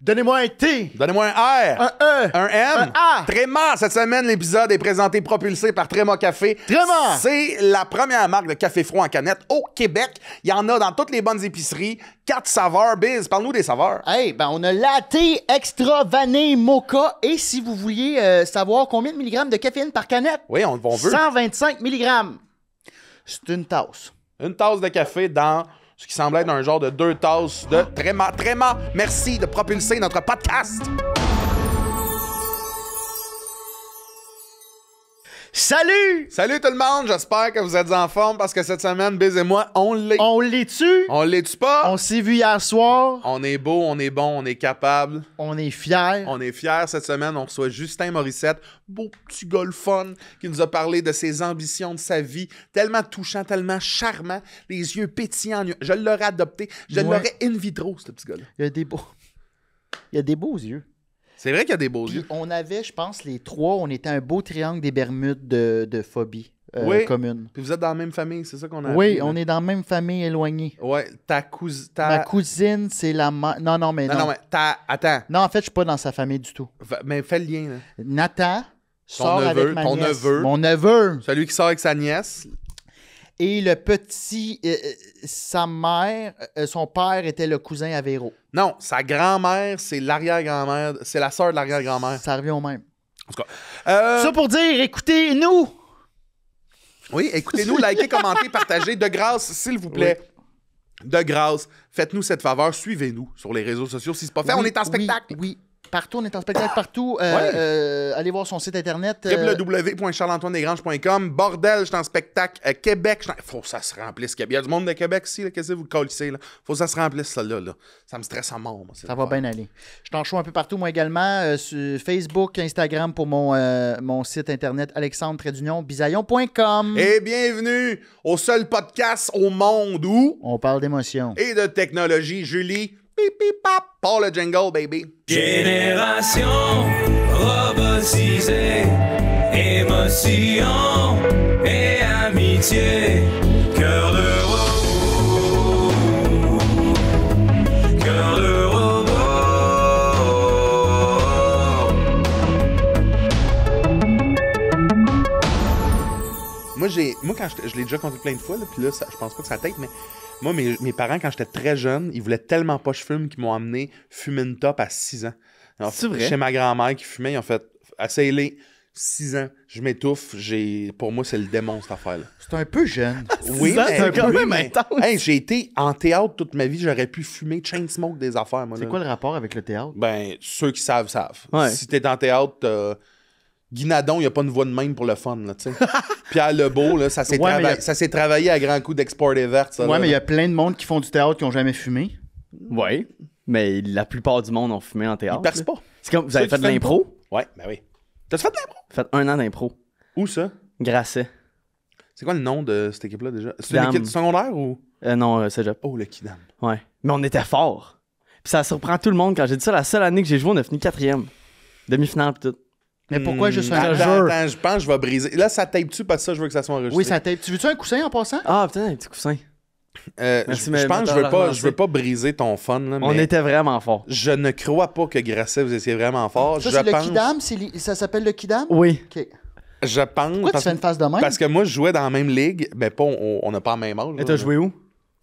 Donnez-moi un T. Donnez-moi un R. Un E. Un M. Un A. Tréma. Cette semaine, l'épisode est présenté, propulsé par Tréma Café. Tréma. C'est la première marque de café froid en canette au Québec. Il y en a dans toutes les bonnes épiceries. 4 saveurs. Biz, parle-nous des saveurs. Hey, ben on a latte extra vanille mocha. Et si vous vouliez savoir combien de milligrammes de caféine par canette, Oui, on veut. 125 milligrammes. C'est une tasse. Une tasse de café dans ce qui semble être un genre de 2 tasses de Tréma. Tréma, merci de propulser notre podcast. Salut! Salut tout le monde, j'espère que vous êtes en forme parce que cette semaine, Biz et moi, on l'est. On l'est-tu? On l'est-tu pas? On s'est vu hier soir. On est beau, on est bon, on est capable. On est fiers. On est fiers cette semaine. On reçoit Justin Morissette, beau petit gars le fun, qui nous a parlé de ses ambitions, de sa vie. Tellement touchant, tellement charmant. Les yeux pétillants. Je l'aurais adopté. Je l'aurais in vitro, ce petit gars-là. Il y a des beaux yeux. C'est vrai qu'il y a des beaux Puis yeux. on avait, je pense, les trois, on était un beau triangle des Bermudes de phobie Oui. commune. Puis vous êtes dans la même famille, c'est ça qu'on a Oui, appris, on est dans la même famille éloignée. Ouais, Ma cousine, c'est la mère. Non, mais non. Non, mais attends. Non, en fait, je suis pas dans sa famille du tout. Mais fais le lien, là. Nathan sort neveu, avec ma ton nièce. neveu. Mon neveu. Celui qui sort avec sa nièce. Et le petit, sa mère, son père était le cousin à Véro. Non, sa grand-mère, c'est l'arrière-grand-mère. C'est la sœur de l'arrière-grand-mère. Ça revient au même. En tout cas. Ça pour dire, écoutez-nous. Oui, écoutez-nous, likez, commentez, partagez. De grâce, s'il vous plaît. Oui. De grâce, faites-nous cette faveur. Suivez-nous sur les réseaux sociaux. Si c'est pas fait, on est en spectacle. Oui. Partout, on est en spectacle partout. Allez voir son site internet. www.charles-antoine-desgranges.com. Bordel, je suis en spectacle. Québec, faut que ça se remplisse. Il y a du monde de Québec ici, là, qu'est-ce que vous le colissez, là? Faut que ça se remplisse, ça là. Ça me stresse à mort. Moi, ça va bien aller. Je t'en show un peu partout, moi également. Sur Facebook, Instagram pour mon site internet alexandre-bisaillon.com. Et bienvenue au seul podcast au monde où on parle d'émotion et de technologie. Julie, pip, pip, pap, pas le jingle, baby. Génération robotisée, émotion et amitié, cœur de robot, cœur de robot. Moi quand je l'ai déjà compté plein de fois, là, puis là, je pense pas que ça tête, mais moi, mes parents, quand j'étais très jeune, ils voulaient tellement pas que je fume qu'ils m'ont amené fumer une top à 6 ans. Alors, c'est vrai? Chez ma grand-mère qui fumait, ils ont fait « Essaye-les, 6 ans, je m'étouffe. » Pour moi, c'est le démon, cette affaire-là. C'est un peu jeune. Oui, c'est quand même intense. Hey, j'ai été en théâtre toute ma vie, j'aurais pu fumer Chainsmoke des affaires, moi. C'est quoi le rapport avec le théâtre? Ben, ceux qui savent, savent. Ouais. Si t'es en théâtre... Guinadon, il n'y a pas une voix de même pour le fun, là, tu sais. Pierre Lebeau, là, ça s'est travaillé à grands coups d'export des vertes, ça. Ouais, là, mais il y a plein de monde qui font du théâtre qui n'ont jamais fumé. Oui, mais la plupart du monde ont fumé en théâtre. Ils percent pas. C'est comme, vous avez fait de l'impro? Ouais, ben oui. T'as-tu fait de l'impro? Fait 1 an d'impro. Où ça? Grasset. C'est quoi le nom de cette équipe-là, déjà? C'est Kidam. une équipe secondaire ou? Non, cégep. Oh, le Kidam. Ouais. Mais on était forts. Puis ça surprend tout le monde. Quand j'ai dit ça, la seule année que j'ai joué, on a fini 4e. Demi-finale pis tout. Mais pourquoi juste un Attends, je pense que je vais briser. Là, ça tape-tu parce que ça, je veux que ça soit enregistré. Oui, ça tape. Tu veux-tu un coussin en passant? Ah, putain, un petit coussin. Merci, je pense que je veux pas briser ton fun. Là, on mais était vraiment forts. je ne crois pas que Grasset, vous étiez vraiment fort. Ça, je c'est pense... le Kidam? Ça s'appelle le Kidam? Oui. OK. Je pense... Pourquoi tu fais une face de même? Parce que moi, je jouais dans la même ligue. Ben, pas, on n'a pas le même âge. Et t'as joué où?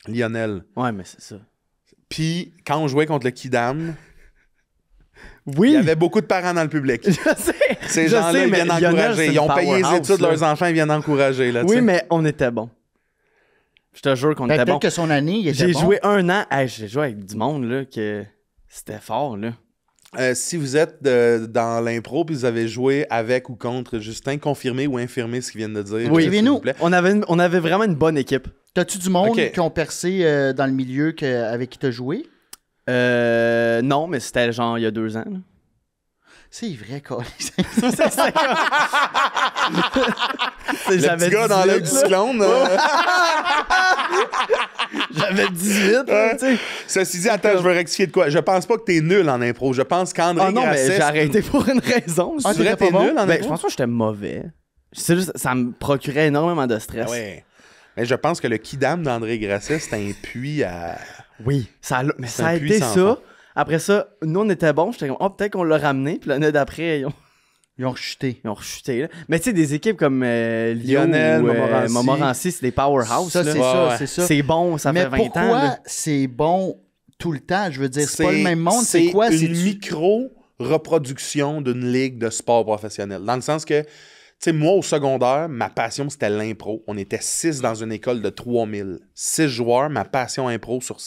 Lionel. Ouais, mais c'est ça. Puis, quand on jouait contre le Kidam, oui. il y avait beaucoup de parents dans le public. Je sais. Ces gens-là, ils viennent encourager. Ils ont payé les études de leurs enfants, ils viennent encourager. Là, oui, mais on était bons. Je te jure qu'on était bons. Peut-être que son année, il était J'ai bon. joué 1 an. Hey, j'ai joué avec du monde, là, que c'était fort, là. Si vous êtes dans l'impro puis vous avez joué avec ou contre Justin, confirmez ou infirmez ce qu'ils viennent de dire. Oui, s'il vous plaît. on avait vraiment une bonne équipe. T'as-tu du monde Ok. qui ont percé dans le milieu avec qui t'as joué? Non, mais c'était genre il y a 2 ans. Là. C'est vrai, quoi. Le petit gars dans l'œil du cyclone. J'avais 18, tu sais. Ceci dit, attends, je veux rectifier de quoi. Je pense pas que t'es nul en impro. Je pense qu'André Ah non, mais Grasset, j'ai arrêté pour une raison. Ah, c'est vrai, t'étais t'es pas bon? nul en Ben, impro? je pense pas que j'étais mauvais. C'est juste, ça me procurait énormément de stress. Ah ouais. Mais je pense que le Kidam d'André Grasset, c'est un puits à... Oui. Mais C'est ça un a puits été sans ça fond. Après ça, nous, on était bons. J'étais comme, oh, peut-être qu'on l'a ramené. Puis l'année d'après, Ils ont rechuté. ils ont rechuté. Là. Mais tu sais, des équipes comme Lionel, Lyon ou Montmorency. Montmorency, c'est des powerhouse. Ça, là. c'est Ouais, ça, ouais. c'est ça. C'est bon, ça Mais fait 20 pourquoi ans. Là. c'est bon tout le temps? Je veux dire, c'est pas le même monde. C'est quoi? C'est C'est une micro-reproduction d'une ligue de sport professionnel. Dans le sens que, tu sais, moi, au secondaire, ma passion, c'était l'impro. On était 6 dans une école de 3000. 6 joueurs, ma passion impro sur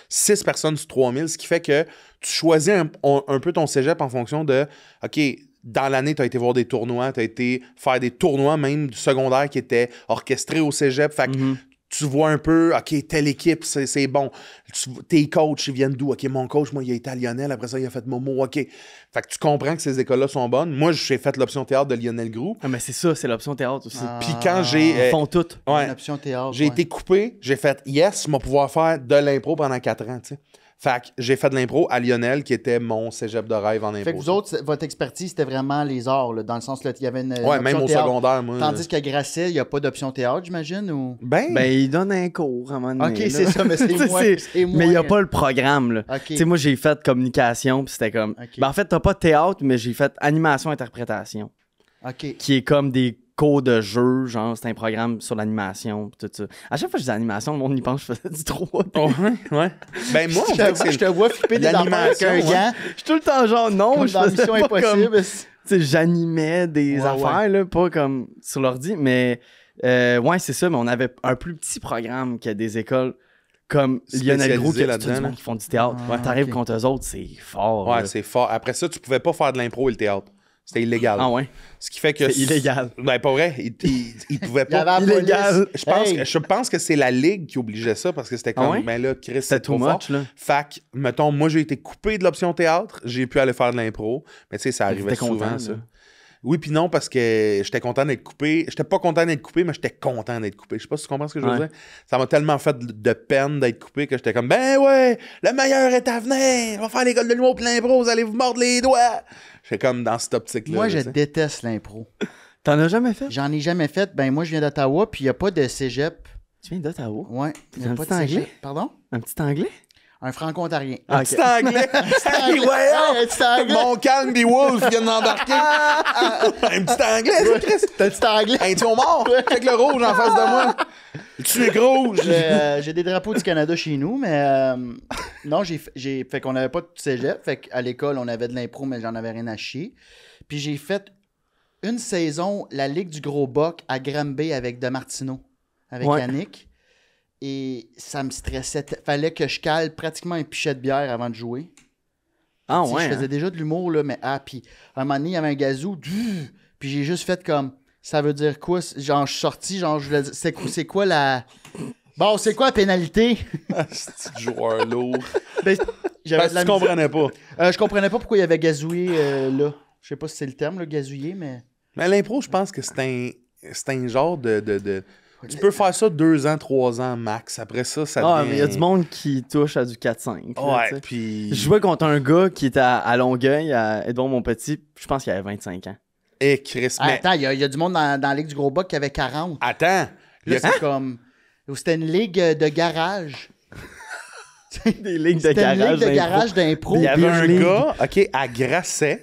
6 personnes sur 3000, ce qui fait que tu choisis un peu ton cégep en fonction de, OK, dans l'année, tu as été voir des tournois, tu as été faire des tournois même du secondaire qui étaient orchestrés au cégep. Fait que tu vois un peu, OK, telle équipe, c'est bon. Tes coachs, ils viennent d'où? OK, mon coach, moi, il a été à Lionel, après ça, il a fait Momo, OK. Fait que tu comprends que ces écoles-là sont bonnes. Moi, j'ai fait l'option théâtre de Lionel Groux. Ah, mais c'est ça, c'est l'option théâtre aussi. Ah. Puis quand j'ai... Ils font tout. ouais, une option théâtre. j'ai été coupé, j'ai fait yes, je vais pouvoir faire de l'impro pendant 4 ans, tu sais. Fait que j'ai fait de l'impro à Lionel, qui était mon cégep de rêve en impro. Fait que vous autres, votre expertise, c'était vraiment les arts, là, dans le sens, là, il y avait une Ouais, option même au théâtre. secondaire, moi. Tandis qu'à Grasset, il n'y a pas d'option théâtre, j'imagine, ou... Ben, Ben, ils donnent un cours à un moment donné. OK, là. c'est ça, mais c'est Tu sais, moins... c'est moins- Mais il n'y a pas le programme, là. OK. Tu sais, moi, j'ai fait communication, puis c'était comme... OK. Ben, en fait, t'as pas théâtre, mais j'ai fait animation-interprétation, OK. qui est comme des cours de jeu, genre, c'est un programme sur l'animation, puis tout ça. À chaque fois que je dis animation, le monde y pense que je faisais du 3. ouais, ouais. Ben, moi, on dirait que Je te vois flipper des affaires avec un l'animation, gant, Je suis tout le temps genre, non, comme je dans faisais Mission pas comme... Impossible. Tu sais, j'animais des Ouais, affaires, là, pas comme sur l'ordi, mais ouais, c'est ça, mais on avait un plus petit programme que des écoles comme Lionel Groux, Spécialisé qui a tout là-dedans, du monde là. qui font du théâtre. Ah, T'arrives ok. contre eux autres, c'est fort. Ouais, là. c'est fort. Après ça, tu pouvais pas faire de l'impro et le théâtre. C'était illégal. Ah ouais? Ce qui fait que... C'est illégal. Ben, pas vrai. Ils pouvaient Il y avait pas... la police. Illégal. Je pense que c'est la ligue qui obligeait ça parce que c'était comme, Ah ouais? ben là, Chris, C'était too trop fort. much, là. Fait que, mettons, moi, j'ai été coupé de l'option théâtre, j'ai pu aller faire de l'impro, mais tu sais, ça arrivait T'étais souvent, content, ça. là. Oui, puis non, parce que j'étais content d'être coupé. J'étais pas content d'être coupé, mais j'étais content d'être coupé. Je sais pas si tu comprends ce que je veux Ouais. dire. Ça m'a tellement fait de peine d'être coupé que j'étais comme, ben ouais, le meilleur est à venir. On va faire l'école de l'humour puis l'impro, vous allez vous mordre les doigts. J'étais comme dans cette optique-là. Moi, là, je tu sais. déteste l'impro. T'en as jamais fait? J'en ai jamais fait. Ben, moi, je viens d'Ottawa, puis il n'y a pas de cégep. Tu viens d'Ottawa? Ouais. Il n'y a Un pas de petit anglais? cégep. Pardon? Un petit anglais? Un franco-ontarien. Ah, Petit anglais. Hey, Ouais, ouais, un petit anglais. Mon calme des Wolves vient d'embarquer. Un petit anglais, c'est Chris. T'as un petit anglais? Un tuon mort. Avec le rouge en face de moi. Le tunique rouge. J'ai des drapeaux du Canada chez nous, mais non, fait qu'on n'avait pas de cégep. Fait qu'à l'école, on avait de l'impro, mais j'en avais rien à chier. Puis j'ai fait une saison, la Ligue du Gros Boc à Granby avec De Martino, avec Ouais. Yannick. Et ça me stressait. Fallait que je cale pratiquement un pichet de bière avant de jouer. Ah Tu sais, ouais? je faisais hein? déjà de l'humour, là, mais puis à un moment donné, il y avait un gazou, puis j'ai juste fait comme, ça veut dire quoi? Genre, je suis sorti, genre, je voulais dire, c'est quoi la... Bon, c'est quoi la pénalité? Petit joueur lourd. Ben, j'avais Parce de la que tu comprenais pas. je comprenais pas pourquoi il y avait gazouillé là. Je sais pas si c'est le terme, là, gazouillé, mais... Mais l'impro, je pense que c'est un genre de... Tu peux faire ça 2 ans, 3 ans max. Après ça, ça Ah, devient... mais il y a du monde qui touche à du 4-5. là, tu Ouais, sais. puis... Je jouais contre un gars qui était à Longueuil, à Edouard Montpetit, je pense qu'il avait 25 ans. Eh, Chris, mais... Attends, il y a du monde dans la Ligue du Gros Boc qui avait 40. Attends. Il y Là, a- c'est comme... C'était une ligue de garage. Des lignes de C'était une garage. ligue de d'impro. garage d'impro. Il y avait Beer un League. gars, OK, à Grasset,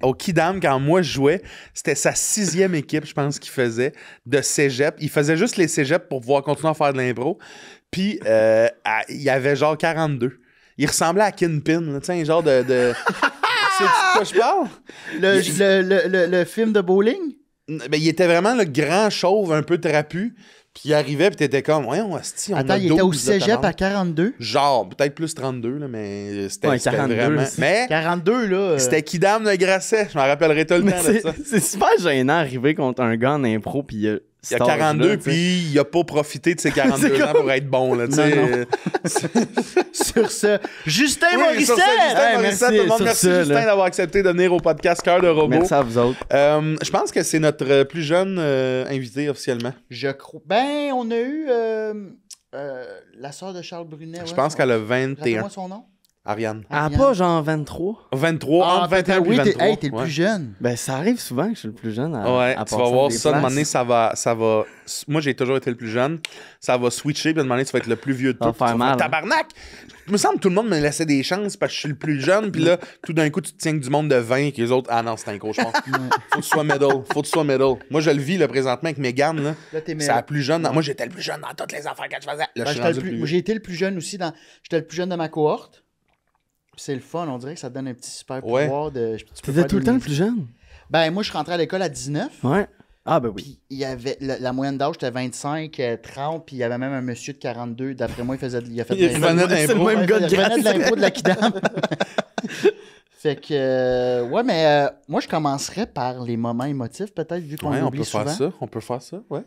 au Kidam, quand moi je jouais, c'était sa 6e équipe, je pense, qu'il faisait, de cégep. Il faisait juste les cégeps pour pouvoir continuer à faire de l'impro. Puis, il y avait genre 42. Il ressemblait à Kingpin, là, tu sais, un genre de... C'est de quoi je parle? Le film de bowling? Ben, il était vraiment le grand chauve, un peu trapu. Puis il arrivait, puis t'étais comme, voyons, asti, on Attends, a il était au 12 de cégep talent. à 42. Genre, peut-être plus 32, là, mais c'était Ouais, c'était 42, vraiment... c'est- Mais 42, là. c'était Kidam de Grasset, je m'en rappellerai tout le Mais temps de ça. c'est super gênant d'arriver contre un gars en impro, puis Il y a 42, puis il a pas profité de ses 42 C'est ans pour être bon, là, tu sais. Non, Sur ce, Justin Oui, Morissette! sur ça, Justin Hey, Morissette, merci, tout le monde, sur merci ça, Justin là. d'avoir accepté de venir au podcast Cœur de Robot. Merci à vous autres. Je pense que c'est notre plus jeune invité officiellement. Je crois. Ben, on a eu la sœur de Charles Brunet. Je ouais, pense son- qu'elle a 21. Rappelle-moi son nom. Ariane. Ah, Ariane. pas genre 23? 23, Ah, entre 21 et oui, 23. t'es le ouais. plus jeune. Ben, ça arrive souvent que je suis le plus jeune à Ouais, à tu passer vas voir des ça, de places. moment donné, ça va... Moi, j'ai toujours été le plus jeune. Ça va switcher, puis de moment donné, tu vas être le plus vieux de Ça va tout. faire Tu vas mal, hein. Tabarnak! Il me semble que tout le monde me laissait des chances parce que je suis le plus jeune, puis là, tout d'un coup, tu te tiens que du monde de 20 et les autres, ah non, c'est un cauchemar. Faut que tu sois middle. Faut que tu sois middle. Moi, je le vis, là, présentement, avec Mégane, là. Là, t'es C'est la plus jeune. Moi, j'étais le plus jeune dans toutes les affaires que je faisais. Là, Ben, je suis j'étais rendu le le plus vieux. j'ai été le plus jeune aussi. J'étais le plus jeune de ma cohorte. Puis c'est le fun. On dirait que ça te donne un petit super Ouais. pouvoir de. Tu peux T'étais faire tout le des temps le niaiseries. plus jeune? Ben, moi, je rentrais à l'école à 19. Ouais. Ah, ben oui. Puis il y avait la moyenne d'âge, c'était 25, 30. Puis il y avait même un monsieur de 42. D'après moi, il a fait Il de revenait d'impro. C'est le même gars de il revenait de Grasse. l'impro de la Kidam. Fait que, ouais, mais moi, je commencerais par les moments émotifs, peut-être, vu qu'on Ouais, on oublie peut souvent. faire ça. On peut faire ça, ouais.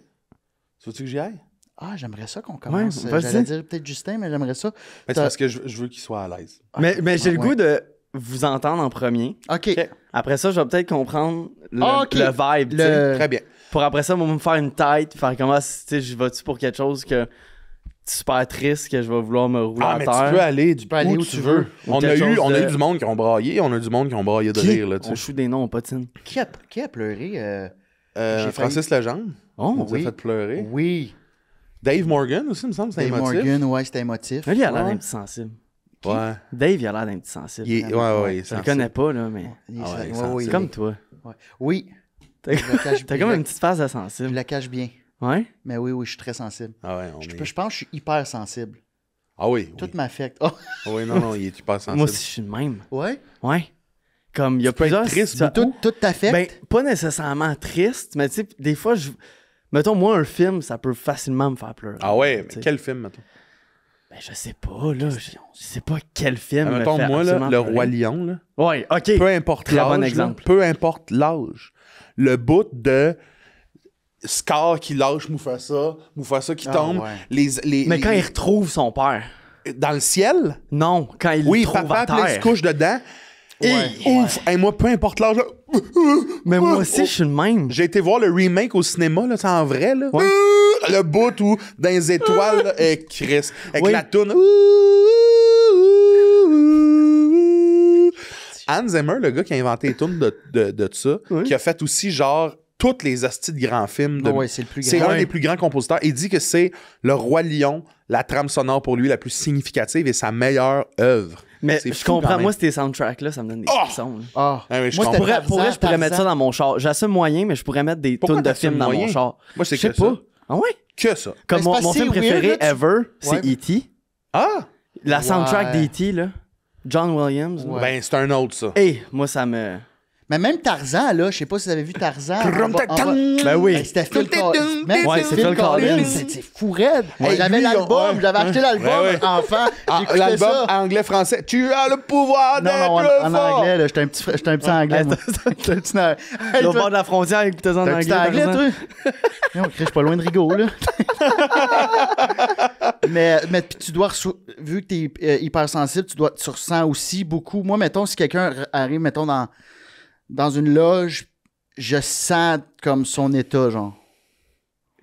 Tu veux-tu que j'y aille? Ah, j'aimerais ça qu'on commence. vas-y. J'allais dire peut-être Justin, mais j'aimerais ça. Ben, c'est T'as- parce que je veux qu'il soit à l'aise. Mais j'ai le Ouais. goût de vous entendre en premier. OK. Ok. Après ça, je vais peut-être comprendre le, Ah, ok. le vibe, tu sais. Très bien. Pour après ça, moi, me faire une tête, faire comment, tu sais, je vais-tu pour quelque chose que super triste, que je vais vouloir me rouler Ah, à mais terre. tu peux aller peux aller où tu veux. Ou On a quelque eu chose de- du monde qui ont braillé, on a eu du monde qui ont braillé de Qui? rire, là, tu On sais. joue des noms, on patine. Qui a pleuré? J'ai Francis Legendre, Oh, nous a oui. fait pleurer. Oui. Dave Morgan aussi, il me semble, c'était Dave émotif. Morgan, ouais, c'était émotif. Lui, il a l'air Ouais. d'un petit sensible. Ouais. Dave, il a l'air d'un petit sensible. Il est- ouais, il est Je le sensible. connais pas, là, mais Il est- Ah ouais, ouais, sensible. ouais, c'est il- comme toi. ouais. Oui. T'as Je le cache- t'as je comme le- une petite face de Je sensible. la cache bien. Ouais? Mais oui, oui, je suis très sensible. Ah ouais, Je pense que je suis hyper sensible. Ah oui, Tout oui. m'affecte. Oh, Ah oui, non, il est super sensible. Moi aussi, je suis le même. ouais? Ouais. Comme, il y a Tu peux être plusieurs... triste situa- Tout t'affecte? Ben, pas nécessairement triste, mais tu sais, des fois, mettons, moi, un film, ça peut facilement me faire pleurer. Ah ouais, tu mais sais. quel film, mettons? Ben, je sais pas, là. Je sais pas quel film. Ah, me mettons, fait moi, là, absolument Le pleurer. Roi Lion, là. Ouais, ok. Peu importe Très bon l'âge, là, exemple. peu importe l'âge, le bout de Scar qui lâche Mufasa qui Ah, tombe, ouais. Mais quand il retrouve son père. dans le ciel, Non, quand il oui, le trouve papa à puis là, il se terre. couche dedans, et Ouais, ouf, hey, moi, peu importe l'âge, là, Mais moi aussi, je suis le même. j'ai été voir le remake au cinéma, là, c'est en vrai, là. Ouais. Le bout où, dans les étoiles, là, et Chris, avec Oui. la toune. Hans Zimmer, le gars qui a inventé les tunes de ça, Oui. qui a fait aussi, genre, toutes les hosties de grands films. Ouais, c'est le plus C'est grand. un des plus grands compositeurs. Il dit que c'est Le Roi Lion, la trame sonore pour lui la plus significative et sa meilleure œuvre. Mais C'est je fou, quand comprends, même. moi, ces soundtracks-là, ça me donne des Oh! frissons. là. Ah. Ah oui, je Moi, comprends. c'était Pour vrai, je pourrais Tarzan. mettre ça dans mon char. J'assume moyen, mais je pourrais mettre des Pourquoi tunes de t'assumes films dans moyen? mon char. Moi, c'est Je sais que ça. pas. Ah ouais? Que ça. Comme c'est mon, parce mon que film c'est préféré weird, là, ever, c'est Ouais. E.T. Ah! La Ouais. soundtrack d'E.T., là. John Williams. là. Ouais. Ben, c'est un autre, ça. Hey, moi, ça me... Mais même Tarzan, là, je sais pas si vous avez vu Tarzan. Ben oui. Hey, c'était Phil Collins. Même Ouais, c'est Phil Collins. C'est fou raide. Ouais, J'avais lui, l'album, ouais. j'avais acheté l'album Ouais, ouais. enfant. Ah, J'écoutais l'album ça. anglais-français. Tu as le pouvoir Non, d'être non, en fort. anglais, là. J'étais un petit anglais, moi. J'étais un petit na- Hey, L'autre toi, bord de la frontière, écoutez-en en t'es un anglais. petit anglais, Tarzan. toi? Non, je suis pas loin de Rigaud, là. mais puis tu dois, vu que t'es hypersensible, tu ressens aussi beaucoup. Moi, mettons, si quelqu'un arrive, mettons, dans une loge, je sens comme son état, genre.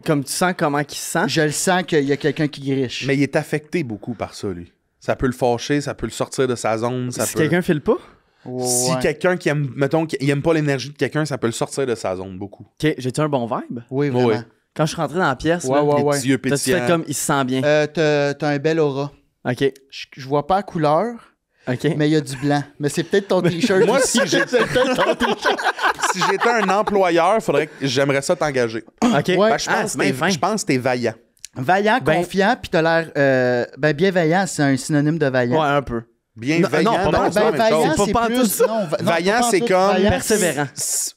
Comme tu sens comment il se sent. Je le sens qu'il y a quelqu'un qui griche. Mais il est affecté beaucoup par ça, lui. Ça peut le fâcher, ça peut le sortir de sa zone. Ça Si peut... quelqu'un file pas, Si Ouais. quelqu'un qui aime, mettons, qui aime pas l'énergie de quelqu'un, ça peut le sortir de sa zone beaucoup. OK, j'ai-tu un bon vibe? Oui, vraiment. Ouais. Quand je suis rentré dans la pièce, Ouais, là, ouais, Les ouais. petits yeux t'as-tu fait pétillants. comme il se sent bien? T'as un bel aura. OK, Je vois pas la couleur, OK. mais il y a du blanc. Mais c'est peut-être ton t-shirt. Moi, aussi. si j'ai- C'est peut-être ton t-shirt. Si j'étais un employeur, j'aimerais ça t'engager. OK. Ouais. Ben, je Ah, pense c'est bien fin. que t'es vaillant. Vaillant, Ben- confiant, puis t'as l'air. Bienveillant, c'est un synonyme de vaillant. Ouais, un peu. Bienveillant, Non, pas non, mal. c'est pas la Ben, même chose. vaillant, C'est c'est pas plus. pantoute ça. Non, Vaillant, pas c'est pantoute. comme- Vaillant, Persévérant.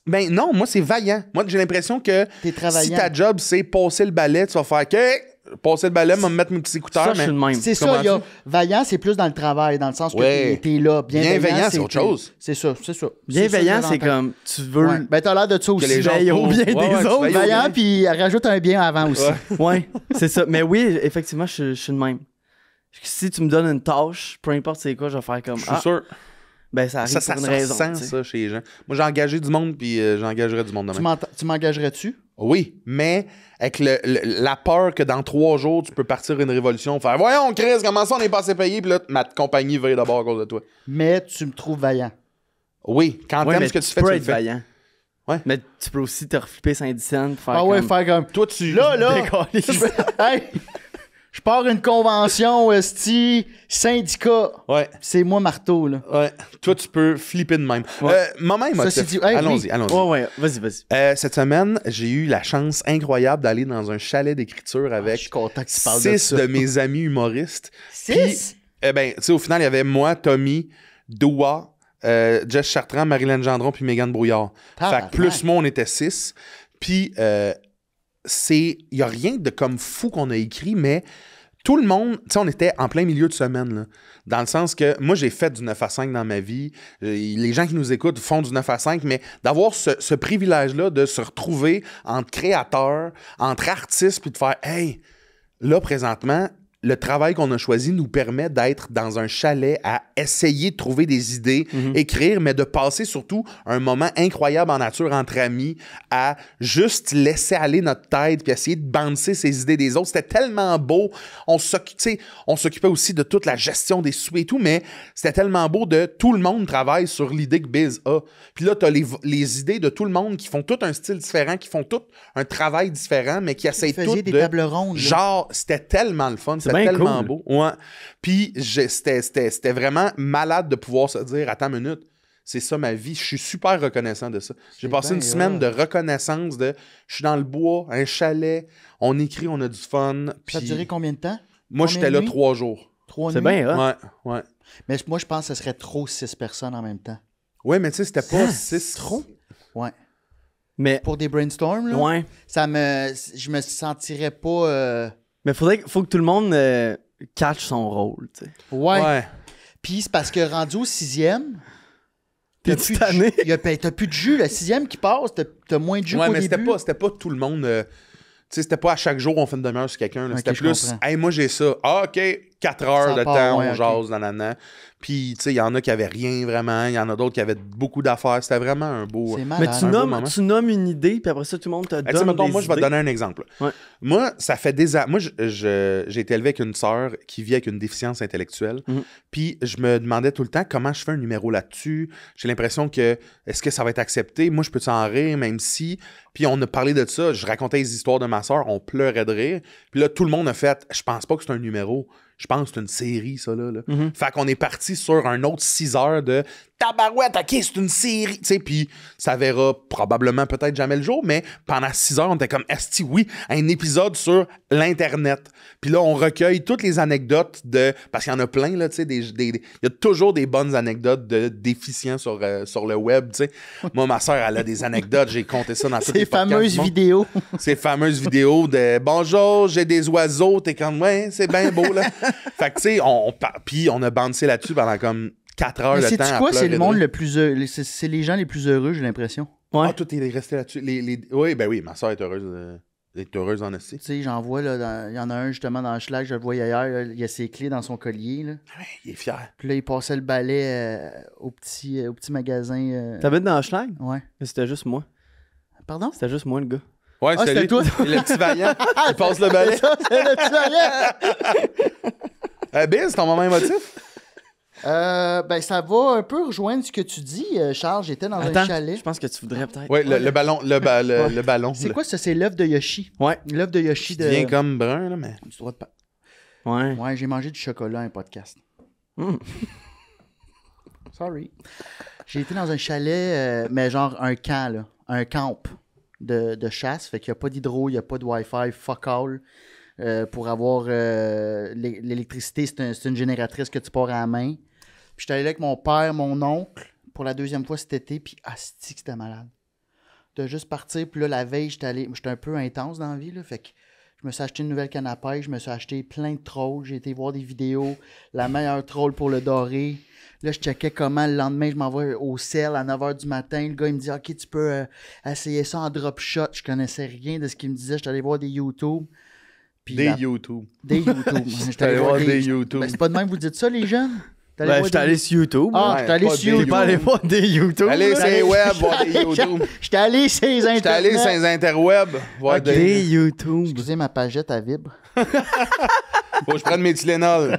Ben non, moi, c'est vaillant. Moi, j'ai l'impression que T'es si travaillant. ta job, c'est passer le balai, tu vas faire OK, passer le balai, me mettre mes petits écouteurs. Ça, je mais suis le même. C'est ça, Comment il y a ça? vaillant, c'est plus dans le travail, dans le sens que Ouais. t'es là. Bienveillant, c'est autre chose. C'est ça, c'est ça. Bienveillant, ça c'est que j'entends. comme tu veux. Ouais. Ben, t'as l'air de ça aussi. les gens veilles au pour- bien Ouais, des ouais, tu autres. veilles au Vaillant, bien. puis rajoute un bien avant aussi. Ouais. Ouais, c'est ça. Mais oui, effectivement, je suis le même. Si tu me donnes une tâche, peu importe c'est quoi, je vais faire comme Je suis sûr. ben ça arrive Ça, pour ça une se raison. ressent, tu sais. ça, chez les gens. Moi, j'ai engagé du monde, puis j'engagerais du monde de même. Tu m'engagerais-tu? Oui, mais avec la peur que dans 3 jours, tu peux partir une révolution, faire « Voyons, Chris, comment ça on n'est pas assez payé? » Puis là, ma compagnie vire d'abord à cause de toi. Mais tu me trouves vaillant. Oui, quand Ouais, t'aimes mais ce que tu tu fais, peux tu le être fais. vaillant. Ouais. Mais tu peux aussi te reflipper Saint-Dicenne, faire Ah ouais, comme... faire comme... Toi, tu... Là, Décalisse. hey, je pars une convention, esti, syndicat. Ouais, C'est moi marteau, là. ouais. Toi, tu peux flipper de même. Moment émotif. Ça, c'est dit- hey, allons-y, oui. allons-y. Ouais, vas-y. Cette semaine, j'ai eu la chance incroyable d'aller dans un chalet d'écriture Je avec suis content que tu parles de 6 ça. de mes amis humoristes. 6? Tu sais, au final, il y avait moi, Tommy, Doua, Jess Chartrand, Marilyn Gendron puis Mégane Brouillard. Fait que plus moi, on était 6. Puis, il n'y a rien de comme fou qu'on a écrit, mais tout le monde, tu sais, on était en plein milieu de semaine, là, dans le sens que moi, j'ai fait du 9 à 5 dans ma vie. Les gens qui nous écoutent font du 9 à 5, mais d'avoir ce privilège-là de se retrouver entre créateurs, entre artistes, puis de faire « Hey, là, présentement, le travail qu'on a choisi nous permet d'être dans un chalet à essayer de trouver des idées, écrire, mais de passer surtout un moment incroyable en nature entre amis à juste laisser aller notre tête puis essayer de bouncer ces idées des autres. C'était tellement beau. On s'occupait aussi de toute la gestion des sous et tout, mais c'était tellement beau de tout le monde travaille sur l'idée que Biz a. Puis là, t'as les idées de tout le monde qui font tout un style différent, qui font tout un travail différent, mais qui essayent tout des de... tables rondes. Là. Genre, c'était tellement le fun, c'était bien tellement cool. beau. Ouais. Puis c'était vraiment malade de pouvoir se dire, attends une minute, c'est ça ma vie. Je suis super reconnaissant de ça. J'ai passé bien une semaine hot. de reconnaissance de, je suis dans le bois, un chalet, on écrit, on a du fun. Ça a Puis duré combien de temps? moi, Combien j'étais de là nuits? 3 jours. 3 C'est nuits? bien, hein? Ouais, ouais. Mais moi, je pense que ce serait trop 6 personnes en même temps. Ouais, mais tu sais, c'était pas 6. Trop? Ouais. Mais, Pour des brainstorms, là, ouais. je me sentirais pas... Mais faut que tout le monde catch son rôle, tu sais. Ouais. Puis c'est parce que rendu au 6e... T'es plus tanné? de jus. T'as plus de jus. Le 6e qui passe, t'as moins de jus Ouais, qu'au mais début. c'était pas tout le monde. Tu sais, c'était pas à chaque jour on fait une demi-heure sur quelqu'un. Là. Ok, C'était je plus, comprends. hey, moi j'ai ça. Ah, OK, 4 heures Ça de part, temps, ouais, on ok. jase, nanana. Puis, tu sais, il y en a qui avaient rien vraiment. Il y en a d'autres qui avaient beaucoup d'affaires. C'était vraiment un beau. C'est Mais malade. tu nommes une idée, puis après ça, tout le monde te Tu sais, donne mettons, des moi, je vais te idées. donner un exemple. Ouais. Moi, ça fait des années. Moi, j'ai été élevé avec une sœur qui vit avec une déficience intellectuelle. Mhm. Puis, je me demandais tout le temps comment je fais un numéro là-dessus. J'ai l'impression que, est-ce que ça va être accepté? Moi, je peux t'en rire, même si. Puis, on a parlé de ça. Je racontais les histoires de ma sœur. On pleurait de rire. Puis là, tout le monde a fait, je pense pas que c'est un numéro. Je pense que c'est une série, ça, là. Fait qu'on est parti sur un autre 6 heures de tabarouette, OK, c'est une série. Tu sais, puis ça verra probablement peut-être jamais le jour, mais pendant 6 heures, on était comme, esti, oui, un épisode sur l'Internet. Puis là, on recueille toutes les anecdotes de. Parce qu'il y en a plein, là, tu sais, il y a toujours des bonnes anecdotes de déficients sur le web, tu sais. Moi, ma soeur, elle a des anecdotes, j'ai compté ça dans toutes Ces les podcasts fameuses du monde. vidéos. Ces fameuses vidéos de bonjour, j'ai des oiseaux, t'es comme ouais, c'est bien beau là. Fait que tu sais, puis on a bouncé là-dessus pendant comme 4 heures Mais de sais-tu temps. quoi? à C'est pleurer le de monde rire. le plus heureux. C'est les gens les plus heureux, j'ai l'impression. Ouais. Ah, tout est resté là-dessus. Oui, ben oui, ma soeur est heureuse. Est heureuse en esti. Tu sais, j'en vois, là, il y en a un justement dans le schlag, je le voyais hier, là, il y a ses clés dans son collier. Là. Ouais, il est fier. Puis là, il passait le balai au petit magasin. T'habites dans Schlag? Ouais. Mais c'était juste moi. Pardon? C'était juste moi, le gars. Ouais, Ah, c'est c'était lui. toi? Le petit vaillant. Il passe le balai. Ça, c'est le petit balai. Biz, ton moment émotif? Ben, ça va un peu rejoindre ce que tu dis, Charles. J'étais dans un Attends, chalet. je pense que tu voudrais peut-être... Ouais, le ballon. Le ballon. C'est quoi ça? C'est l'œuf de Yoshi. Ouais. L'œuf de Yoshi de. Vient comme brun, là, mais. Du droit de pa- Ouais. Ouais, j'ai mangé du chocolat à un podcast. Mm. Sorry. J'ai été dans un chalet, mais genre un camp, là. Un camp de chasse. Fait qu'il n'y a pas d'hydro, il n'y a pas de Wi-Fi, fuck all. Pour avoir l'électricité, c'est une génératrice que tu pars à la main. Puis j'étais allé là avec mon père, mon oncle, pour la 2e fois cet été, puis asti que c'était malade. De juste partir, puis là, la veille, j'étais un peu intense dans la vie, là, fait que je me suis acheté une nouvelle canne à pêche, je me suis acheté plein de trolls, j'ai été voir des vidéos, la meilleure troll pour le doré. Là, je checkais comment le lendemain, je m'envoie au sel à 9h du matin. Le gars, il me dit, OK, tu peux essayer ça en drop shot. Je connaissais rien de ce qu'il me disait. J'étais allé voir des YouTube. Puis Des YouTube. Des YouTube. J'étais allé voir des YouTube. Ben, c'est pas de même, vous dites ça, les jeunes? Ben, j'étais allé sur YouTube. Ah, Ouais, j'étais allé pas sur des- YouTube. T'es pas allé voir des YouTube. Allez, là? c'est web, voir des YouTube. J'étais allé sur les J'étais allé sur Internet. les interwebs, voir Des des... YouTube. Excusez, ma pagette, elle vibre. Faut que je prenne mes Tylenol.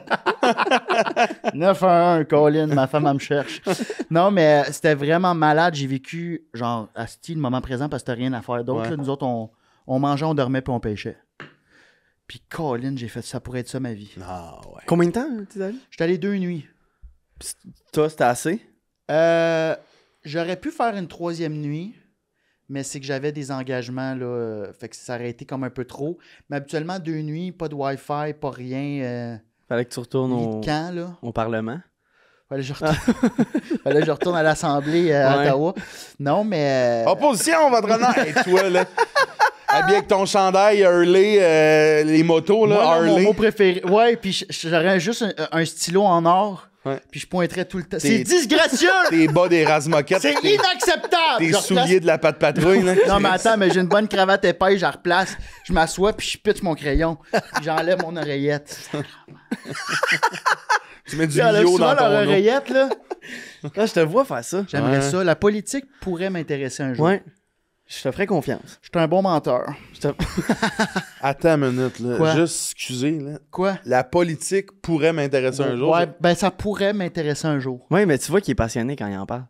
911, Colin, ma femme, elle me cherche. Non, mais c'était vraiment malade. J'ai vécu, genre, à le moment présent parce que t'as rien à faire d'autre. Ouais. là. Nous autres, on mangeait, on dormait, puis on pêchait. Puis, Colin, j'ai fait ça pourrait être ça ma vie. Ah, ouais. Combien de temps, t'es allé? J'étais allé 2 nuits. Toi, c'était assez? J'aurais pu faire une 3e nuit, mais c'est que j'avais des engagements, là. Fait que ça aurait été comme un peu trop. Mais habituellement, 2 nuits, pas de Wi-Fi, pas rien. Fallait que tu retournes Lit au, de camp, là. au Parlement. Fallait que je retourne, Fallait que je retourne à l'Assemblée à Ouais. Ottawa. Non, mais. Opposition, votre honneur! Hey, toi, là, habillé avec ton chandail Harley, les motos, là, Moi, là, mon Harley. mot préféré. Ouais, puis j'aurais juste un stylo en or. Ouais. Puis je pointerais tout le temps. T'es- C'est disgracieux! Tes bas des Razmoquettes. C'est tes- inacceptable! Tes Je replace- souliers de la patte patrouille, là. Non, mais attends, mais j'ai une bonne cravate épaisse, je la replace. Je m'assois, puis je pitche mon crayon. Puis j'enlève mon oreillette. Tu mets du J'enlève Lio souvent dans ton leur eau. oreillette, là. Là, je te vois faire ça. J'aimerais Ouais. ça. La politique pourrait m'intéresser un jour. Ouais. Je te ferais confiance. Je suis un bon menteur. Je te- Attends une minute, là. Quoi? Juste, excusez, là. Quoi? La politique pourrait m'intéresser un jour. Ouais, ben ça pourrait m'intéresser un jour. Ouais, mais tu vois qu'il est passionné quand il en parle.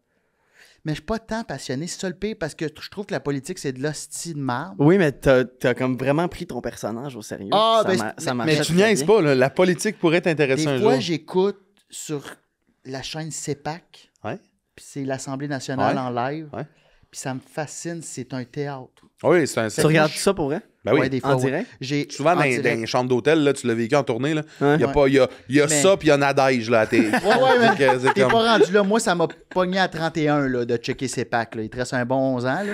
Mais je suis pas tant passionné, c'est ça le pire, parce que je trouve que la politique, c'est de l'hostie de marde. Oui, mais t'as comme vraiment pris ton personnage au sérieux. Ah, ça ben, ça Mais marchait tu très niaises bien. pas, là. La politique pourrait t'intéresser un Des fois, jour. j'écoute sur la chaîne CEPAC, Ouais. puis c'est l'Assemblée nationale Ouais. en live, Ouais. puis ça me fascine, c'est un théâtre. Oui, c'est un... Tu regardes ça pour vrai? Ben oui. Ouais, des fois, En ouais. direct? J'ai Souvent, en dans direct. les chambres d'hôtel, là, tu l'as vécu en tournée, là. Ouais. Il y a, pas, il y a Mais- ça, puis il y a Nadège, là, à tes... Ouais, mais Donc, c'est t'es comme- pas rendu là. Moi, ça m'a pogné à 31 là, de checker CEPAC. Là. Il te reste un bon 11 ans. Là.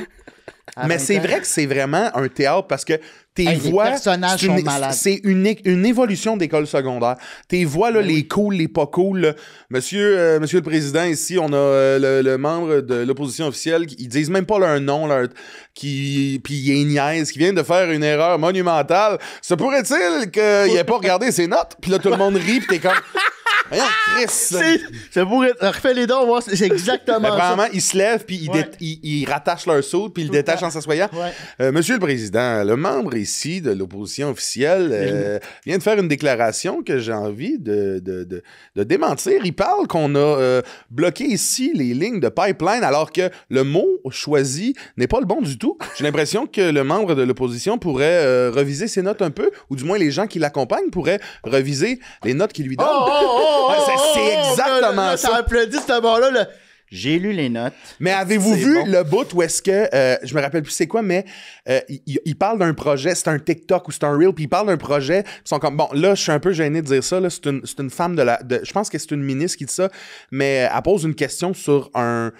À Mais 20 c'est ans. vrai que c'est vraiment un théâtre parce que tes Hey, les voix. personnages c'est une- sont malades. C'est une évolution d'école secondaire. Tes voix, là, les cool, les pas cool. Là. Monsieur le Président, ici, on a le membre de l'opposition officielle. Ils disent même pas leur nom. Puis il est niaise, qui vient de faire une erreur monumentale. Se pourrait-il qu'il ait pas regardé ses notes? Puis là, tout le monde rit, puis t'es comme. Voyons, Chris. Ça pourrait être... Refais les dents, voir, c'est exactement Mais ça. probablement, ils se lèvent, puis Ouais. ils rattachent leur soude, puis ils le Tout le détachent temps. en s'assoyant. Ouais. Monsieur le Président, le membre ici de l'opposition officielle vient de faire une déclaration que j'ai envie de démentir. Il parle qu'on a bloqué ici les lignes de pipeline alors que le mot choisi n'est pas le bon du tout. J'ai l'impression que le membre de l'opposition pourrait reviser ses notes un peu, ou du moins les gens qui l'accompagnent pourraient reviser les notes qu'il lui donnent. Ouais, c'est exactement là, ça. Ça applaudit ce bord-là. Là. J'ai lu les notes. Mais avez-vous C'est vu bon. le bout où est-ce que, je me rappelle plus c'est quoi, mais il parle d'un projet, c'est un TikTok ou c'est un Reel, puis il parle d'un projet, ils sont comme, bon, là, je suis un peu gêné de dire ça, là, c'est une femme je pense que c'est une ministre qui dit ça, mais elle pose une question sur un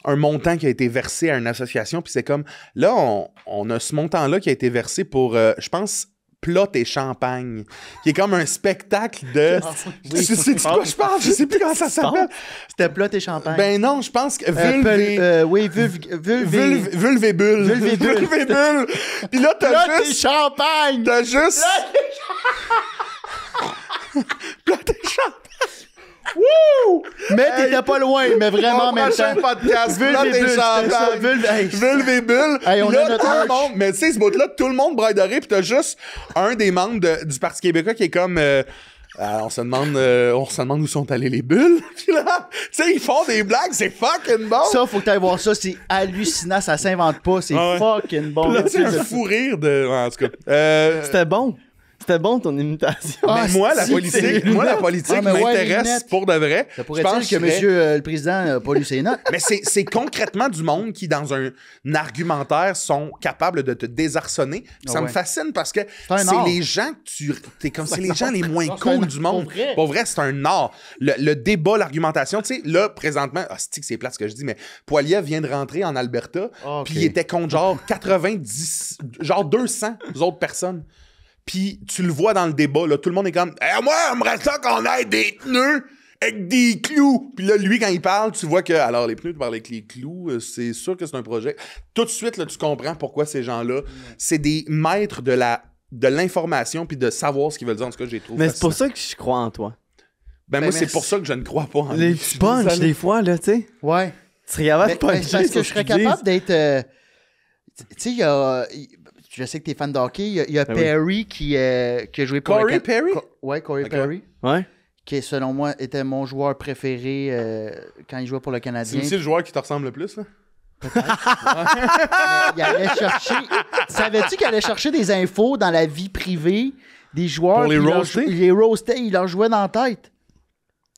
montant qui a été versé à une association, puis c'est comme, là, on a ce montant-là qui a été versé pour, je pense, Plot et champagne, qui est comme un spectacle de... Oui. Tu sais de quoi je parle? Je sais plus comment ça s'appelle. C'était plat et champagne. Ben non, je pense que... Oui, vulvé. Vulvébule. Vulvébule. Vulvébule. Puis là, Plat t'as et juste... champagne. T'as juste... Plot et champagne. Wouh! Mais t'étais pas loin, mais vraiment en même prochain temps. podcast, Plot et Vulvébule, c'était ça, champagne. Hey, Vulvébule. Hey, on Puis a là, notre tout le merch. monde... Mais tu sais, ce bout-là, tout le monde braille de rire, puis t'as juste un des membres du Parti québécois qui est comme... on se demande où sont allées les bulles. Puis là, tu sais, ils font des blagues, c'est fucking bon. ça, faut que t'ailles voir ça. C'est hallucinant, ça s'invente pas. C'est Ah ouais. fucking bon. Là, c'est un fou rire de... ouais, en tout cas. C'était bon. C'était bon ton imitation. Ah, Mais moi, la c'est- politique, Ah, mais ouais, les m'intéresse lunettes. pour de vrai. Ça Je pourrait pense dire que je serais- monsieur le président n'a pas lu ses notes. Mais c'est concrètement du monde qui, dans un argumentaire, sont capables de te désarçonner. Puis ça Ah me ouais. fascine parce que un c'est art. les gens que t'es comme c'est les gens les moins Non, c'est un cool art. du monde. Pour vrai. Pour vrai, c'est un art. Le débat, l'argumentation, tu sais, là, présentement, c'est plate ce que je dis, mais Poilievre vient de rentrer en Alberta, Ah, ok. puis il était contre genre 90, genre 200 autres personnes. Puis tu le vois dans le débat, là, tout le monde est comme hey, moi, j'aimerais ça qu'on ait des pneus avec des clous. Puis là, lui, quand il parle, tu vois que, alors, les pneus, tu parles avec les clous, c'est sûr que c'est un projet. Tout de suite, là, tu comprends pourquoi ces gens-là, c'est des maîtres de l'information puis de savoir ce qu'ils veulent dire. En tout cas, j'ai trouvé Mais c'est pour ça que je crois en toi. Ben, moi, c'est merci. pour ça que je ne crois pas en Les lui. petits punchs, des fois, là, tu sais. Ouais. Tu serais capable de Mais puncher c'est parce que sur je ce serais qu'ils disent. capable d'être. Tu sais, je sais que t'es fan de hockey. Il y a Ben oui. Perry qui a joué pour Corey Perry? Ouais, Corey Ok. Perry. Ouais. Qui, selon moi, était mon joueur préféré quand il jouait pour le C'est Canadien. aussi le joueur qui te ressemble le plus, là? Il allait chercher. Savais-tu qu'il allait chercher des infos dans la vie privée des joueurs? Pour les puis il leur roaster? il les roastait, il leur jouait dans la tête.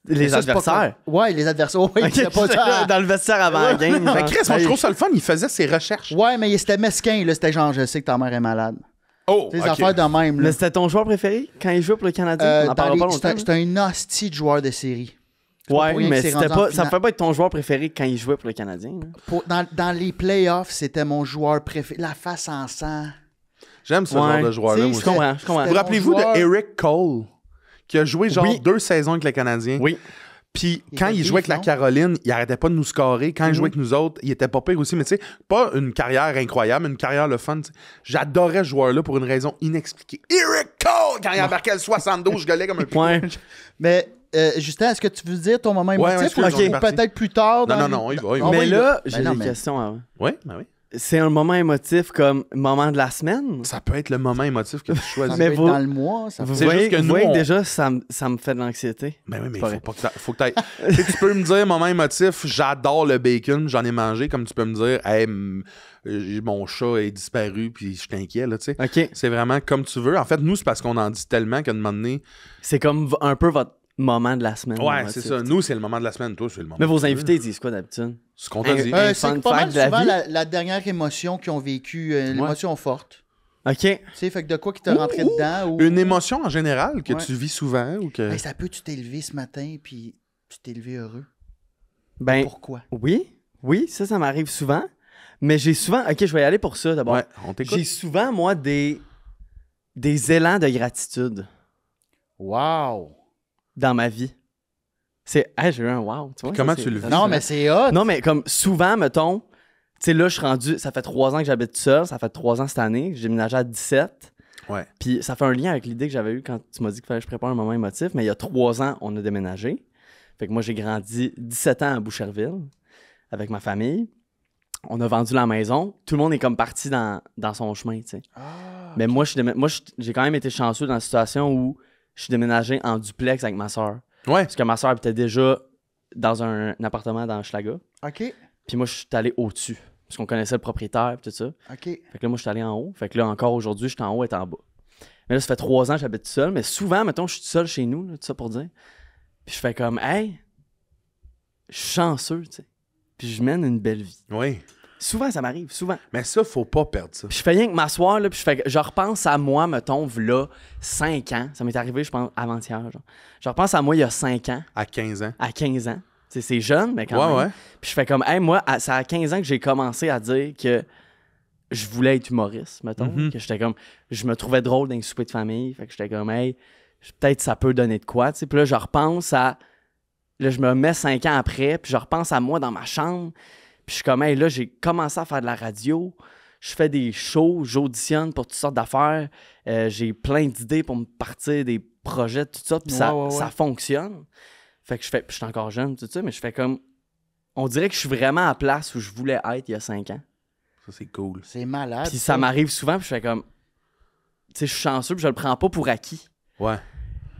Les Ça, c'est pas adversaires. comme- Ouais, les adversaires. Ouais, Ok, c'était pas ça. dans le vestiaire avant la game. Mais genre. Chris, moi, je Hey. trouve ça le fun. Il faisait ses recherches. Ouais, mais c'était mesquin, là. C'était genre, je sais que ta mère est malade. Oh, Des ok. affaires de même, là. Mais c'était ton joueur préféré quand il jouait pour le Canadien? On en Dans parlera les- pas longtemps. c'est un hostie de joueur de série. C'est pas Ouais, pour rien mais que c'est c'était rendu en pas, ça finale. ne pouvait pas être ton joueur préféré quand il jouait pour le Canadien. là. Dans les playoffs, c'était mon joueur préféré. La face en sang. J'aime ce Ouais. genre de joueur-là, Tu sais, moi Je comprends, je comprends. Vous C'était rappelez-vous mon joueur. de Eric Cole, qui a joué genre Oui. 2 saisons avec le Canadien? Oui. Puis Il quand était il jouait avec la vif, non? Caroline, il arrêtait pas de nous scorer. Quand il Mhm. jouait avec nous autres, il était pas pire aussi. Mais tu sais, pas une carrière incroyable, une carrière le fun. tu sais. J'adorais ce joueur-là pour une raison inexpliquée. Eric Cole! Quand il embarquait le 72, je gueulais comme un pico. Ouais. Mais, Justin, est-ce que tu veux dire ton moment Ouais, émotif ouais, ou excuse, on est ou parti. peut-être plus tard? Non, dans non, les- non, il va, il va. Ah Mais oui, là, Ben j'ai non, des mais- questions avant. Oui, ben oui. C'est un moment émotif comme moment de la semaine? Ça peut être le moment émotif que tu Ça choisis. Mais peut être vous- dans le mois. Ça Vous C'est voyez, juste que vous nous, voyez on- déjà, ça me fait de l'anxiété. Ben oui, mais Pas faut vrai. pas que faut que t'ailles. Tu sais, tu peux me dire, moment émotif, j'adore le bacon, j'en ai mangé, comme tu peux me dire, hey, mon chat est disparu, puis je t'inquiète, là, tu sais. OK. C'est vraiment comme tu veux. En fait, nous, c'est parce qu'on en dit tellement qu'à un moment donné. C'est comme un peu votre moment de la semaine. Ouais, émotif. c'est ça. Nous, c'est le moment de la semaine. Toi, c'est le moment. Mais vos que tu veux. invités disent quoi d'habitude? Ce qu'on t'a dit. Un c'est fun pas mal fact de la souvent vie. la dernière émotion qu'ils ont vécue, l'émotion forte. OK. Tu sais, fait que de quoi qui t'a rentré dedans ou... Une émotion en général que Ouais. tu vis souvent ou que. Hey, ça peut, tu t'es levé ce matin puis tu t'es levé heureux. Ben, Pourquoi? oui, ça m'arrive souvent. Mais j'ai souvent... OK, je vais y aller pour ça d'abord. Ouais, on t'écoute. J'ai souvent, moi, des élans de gratitude Wow! dans ma vie. C'est... Hey, j'ai eu un wow. Tu vois, Comment ça, tu le c'est- vis? Non, mais c'est hot! Non, mais comme souvent, mettons, tu sais, là, je suis rendu... Ça fait 3 ans que j'habite seul. Ça fait 3 ans cette année. J'ai déménagé à 17. Ouais. Puis ça fait un lien avec l'idée que j'avais eue quand tu m'as dit qu'il fallait que je prépare un moment émotif. Mais il y a 3 ans, on a déménagé. Fait que moi, j'ai grandi 17 ans à Boucherville avec ma famille. On a vendu la maison. Tout le monde est comme parti dans son chemin, tu sais. Ah, Mais moi, j'ai quand même été chanceux dans la situation où je suis déménagé en duplex avec ma soeur. Ouais. Parce que ma soeur habitait déjà dans un appartement dans Schlaga. OK, Puis moi, je suis allé au-dessus. Parce qu'on connaissait le propriétaire et tout ça. OK. Fait que là, moi, je suis allé en haut. Fait que là, encore aujourd'hui, je suis en haut et en bas. Mais là, ça fait 3 ans que j'habite seul. Mais souvent, mettons, je suis seul chez nous, là, tout ça pour dire. Puis je fais comme, hey, je suis chanceux, tu sais. Puis je mène une belle vie. Oui. Souvent, ça m'arrive, souvent. Mais ça, faut pas perdre ça. Puis je fais rien que m'asseoir, là, puis je repense à moi, mettons, là, 5 ans. Ça m'est arrivé, je pense, avant-hier, genre. Je repense à moi il y a 5 ans, À 15 ans. à 15 ans. Tu sais, c'est jeune, mais quand Ouais, même. ouais. Puis je fais comme, hey, moi, c'est à 15 ans que j'ai commencé à dire que je voulais être humoriste, mettons. Mhm. Que j'étais comme, je me trouvais drôle dans les soupers de famille. Fait que j'étais comme, hey, peut-être ça peut donner de quoi, tu sais. Puis là, je repense à. Là, je me mets 5 ans après, puis je repense à moi dans ma chambre. Puis je suis comme, hey, là, j'ai commencé à faire de la radio. Je fais des shows, j'auditionne pour toutes sortes d'affaires. J'ai plein d'idées pour me partir des projets, tout ça. Puis Ouais, ouais, ouais. ça fonctionne. Fait que je suis encore jeune, tout ça, mais je fais comme. On dirait que je suis vraiment à la place où je voulais être il y a 5 ans. Ça, c'est cool. C'est malade. Puis ça m'arrive souvent, puis je fais comme. Tu sais, je suis chanceux, puis je le prends pas pour acquis. Ouais.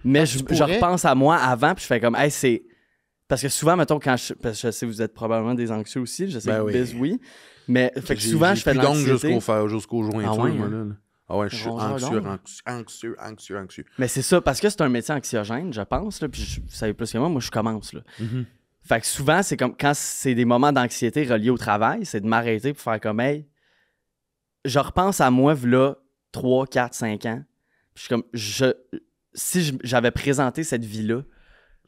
Mais tu je pourrais. repense à moi avant, puis je fais comme, hey, c'est. Parce que souvent, mettons, parce que je sais que vous êtes probablement des anxieux aussi, je sais Ben que oui. Biz, oui. Mais fait que J'ai- souvent, j'ai je fais de plus d'ongles l'anxiété. jusqu'aux jointures, Ah ouais, moi, hein? là. Ah ouais, je suis Rongeur anxieux. Mais c'est ça, parce que c'est un métier anxiogène, je pense, là, puis vous savez plus que moi je commence, là. Mhm. Fait que souvent, c'est comme quand c'est des moments d'anxiété reliés au travail, c'est de m'arrêter pour faire comme, hey, je repense à moi, là, 3, 4, 5 ans. Puis je suis comme, si j'avais présenté cette vie-là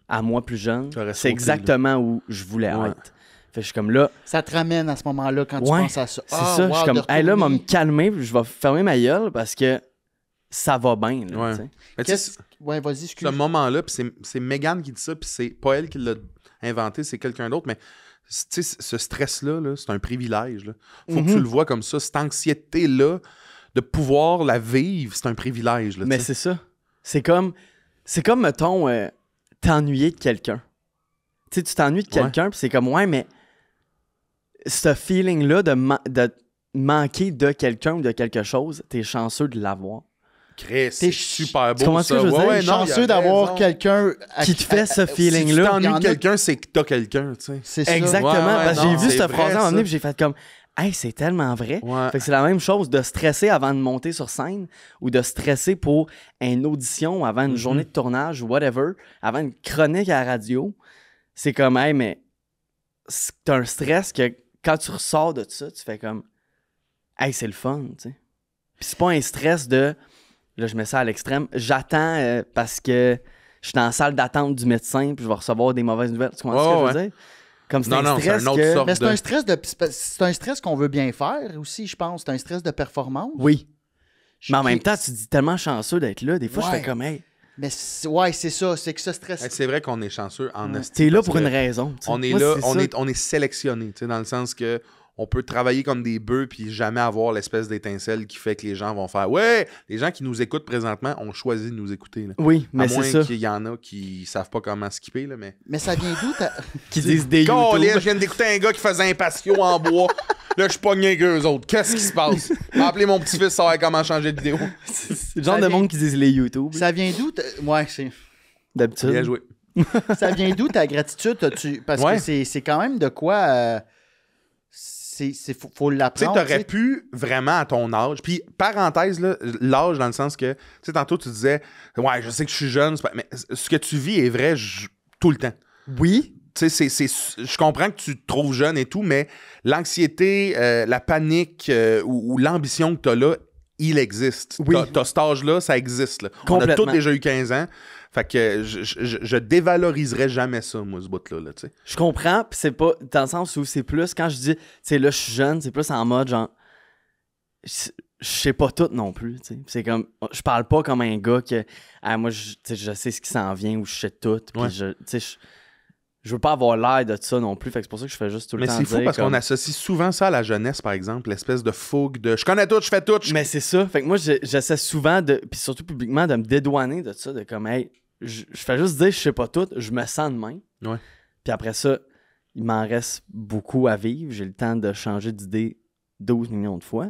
à moi plus jeune, T'aurais c'est sauté, exactement où je voulais Ouais. être. Fait que je suis comme là, Ça te ramène à ce moment-là quand tu Ouais, penses à ça. c'est Ah, ça. wow, je suis comme, de hey, là, m'a me retourner. calmer, puis je vais fermer ma gueule parce que ça va bien. Là, Ouais. tu sais. Mais tu sais, Qu'est-ce- Ouais, vas-y, excuse. ce moment-là, puis c'est Megan qui dit ça, puis c'est pas elle qui l'a inventé, c'est quelqu'un d'autre, mais tu sais, ce stress-là, là, c'est un privilège. Là. Faut que tu le vois comme ça. Cette anxiété-là, de pouvoir la vivre, c'est un privilège. Là, Mais tu sais. c'est ça. C'est comme mettons, t'ennuyer de quelqu'un. Tu sais, tu t'ennuies de quelqu'un, puis c'est comme, ouais, mais ce feeling-là de manquer de quelqu'un ou de quelque chose, t'es chanceux de l'avoir. Chris, c'est super Tu comprends beau, ce que ça. je veux dire? Ouais, non, chanceux il a d'avoir raison. quelqu'un Qui te fait ce Si tu feeling-là. t'ennuies Il y en de a- quelqu'un, c'est que t'as quelqu'un, tu sais. C'est ça. Exactement, Ouais, parce que j'ai non, vu c'est cette vrai, phrase-là à un moment ça. donné, puis j'ai fait comme, hey, c'est tellement vrai. Ouais. Fait que c'est la même chose de stresser avant de monter sur scène ou de stresser pour une audition, avant une journée de tournage ou whatever, avant une chronique à la radio. C'est comme, hey, mais c'est un stress que quand tu ressors de ça, tu fais comme, hey, c'est le fun, tu sais. Puis c'est pas un stress de, là, je mets ça à l'extrême, j'attends parce que je suis dans la salle d'attente du médecin puis je vais recevoir des mauvaises nouvelles. Tu comprends ce que je veux dire? Comme c'est Non, un non, c'est stress un autre que... sorte. Mais c'est un stress qu'on veut bien faire aussi, je pense. C'est un stress de performance. Oui. Mais en Qui- même temps, tu te dis tellement chanceux d'être là. Des fois, je Ouais. fais comme, hey, Mais c'est ça. C'est que ce stress. C'est vrai qu'on est chanceux en esti, t'es là parce pour que une raison. tu sais. On est Moi, là, c'est on ça. est sélectionné, tu sais, dans le sens que on peut travailler comme des bœufs puis jamais avoir l'espèce d'étincelle qui fait que les gens vont faire ouais, les gens qui nous écoutent présentement ont choisi de nous écouter là. Oui, mais À c'est moins ça. qu'il y en a qui savent pas comment skipper là, mais Mais ça vient d'où? Qui disent des Colin, YouTube. je viens d'écouter un gars qui faisait un patio en bois. Là, je suis pogné avec eux autres. Qu'est-ce qui se passe? M'a appelé mon petit-fils savoir comment changer de vidéo. C'est le genre Ça de vient- monde qui disent les YouTube. Ça vient d'où? Ouais, c'est. D'habitude. Bien joué. Ça vient d'où ta gratitude? Parce Ouais. que c'est quand même de quoi. Faut Tu sais, l'apprendre. t'aurais pu vraiment à ton âge. Puis, parenthèse, là, l'âge dans le sens que, tu sais, tantôt, tu disais, ouais, je sais que je suis jeune, mais ce que tu vis est vrai tout le temps. Oui. Tu sais, je comprends que tu te trouves jeune et tout, mais l'anxiété, la panique ou l'ambition que t'as là, il existe. Oui. T'as cet âge-là, ça existe. Là. On a Complètement. tous déjà eu 15 ans. Fait que je dévaloriserais jamais ça, moi, ce bout-là. Là, tu sais. Je comprends, puis c'est pas dans le sens où c'est plus, quand je dis, tu sais, là, je suis jeune, c'est plus en mode genre, je sais pas tout non plus, tu sais. C'est comme, je parle pas comme un gars que, ah, moi, tu sais, je sais ce qui s'en vient ou je sais tout, puis Ouais. tu sais, je veux pas avoir l'air de ça non plus, fait que c'est pour ça que je fais juste tout le Mais temps c'est fou dire parce comme- qu'on associe souvent ça à la jeunesse, par exemple, l'espèce de fougue de je connais tout, je fais tout. Mais c'est ça. Fait que moi, j'essaie souvent, puis surtout publiquement, de me dédouaner de ça, de comme, hey, je fais juste dire, je sais pas tout, je me sens de même. Ouais. Puis après ça, il m'en reste beaucoup à vivre. J'ai le temps de changer d'idée 12 millions de fois.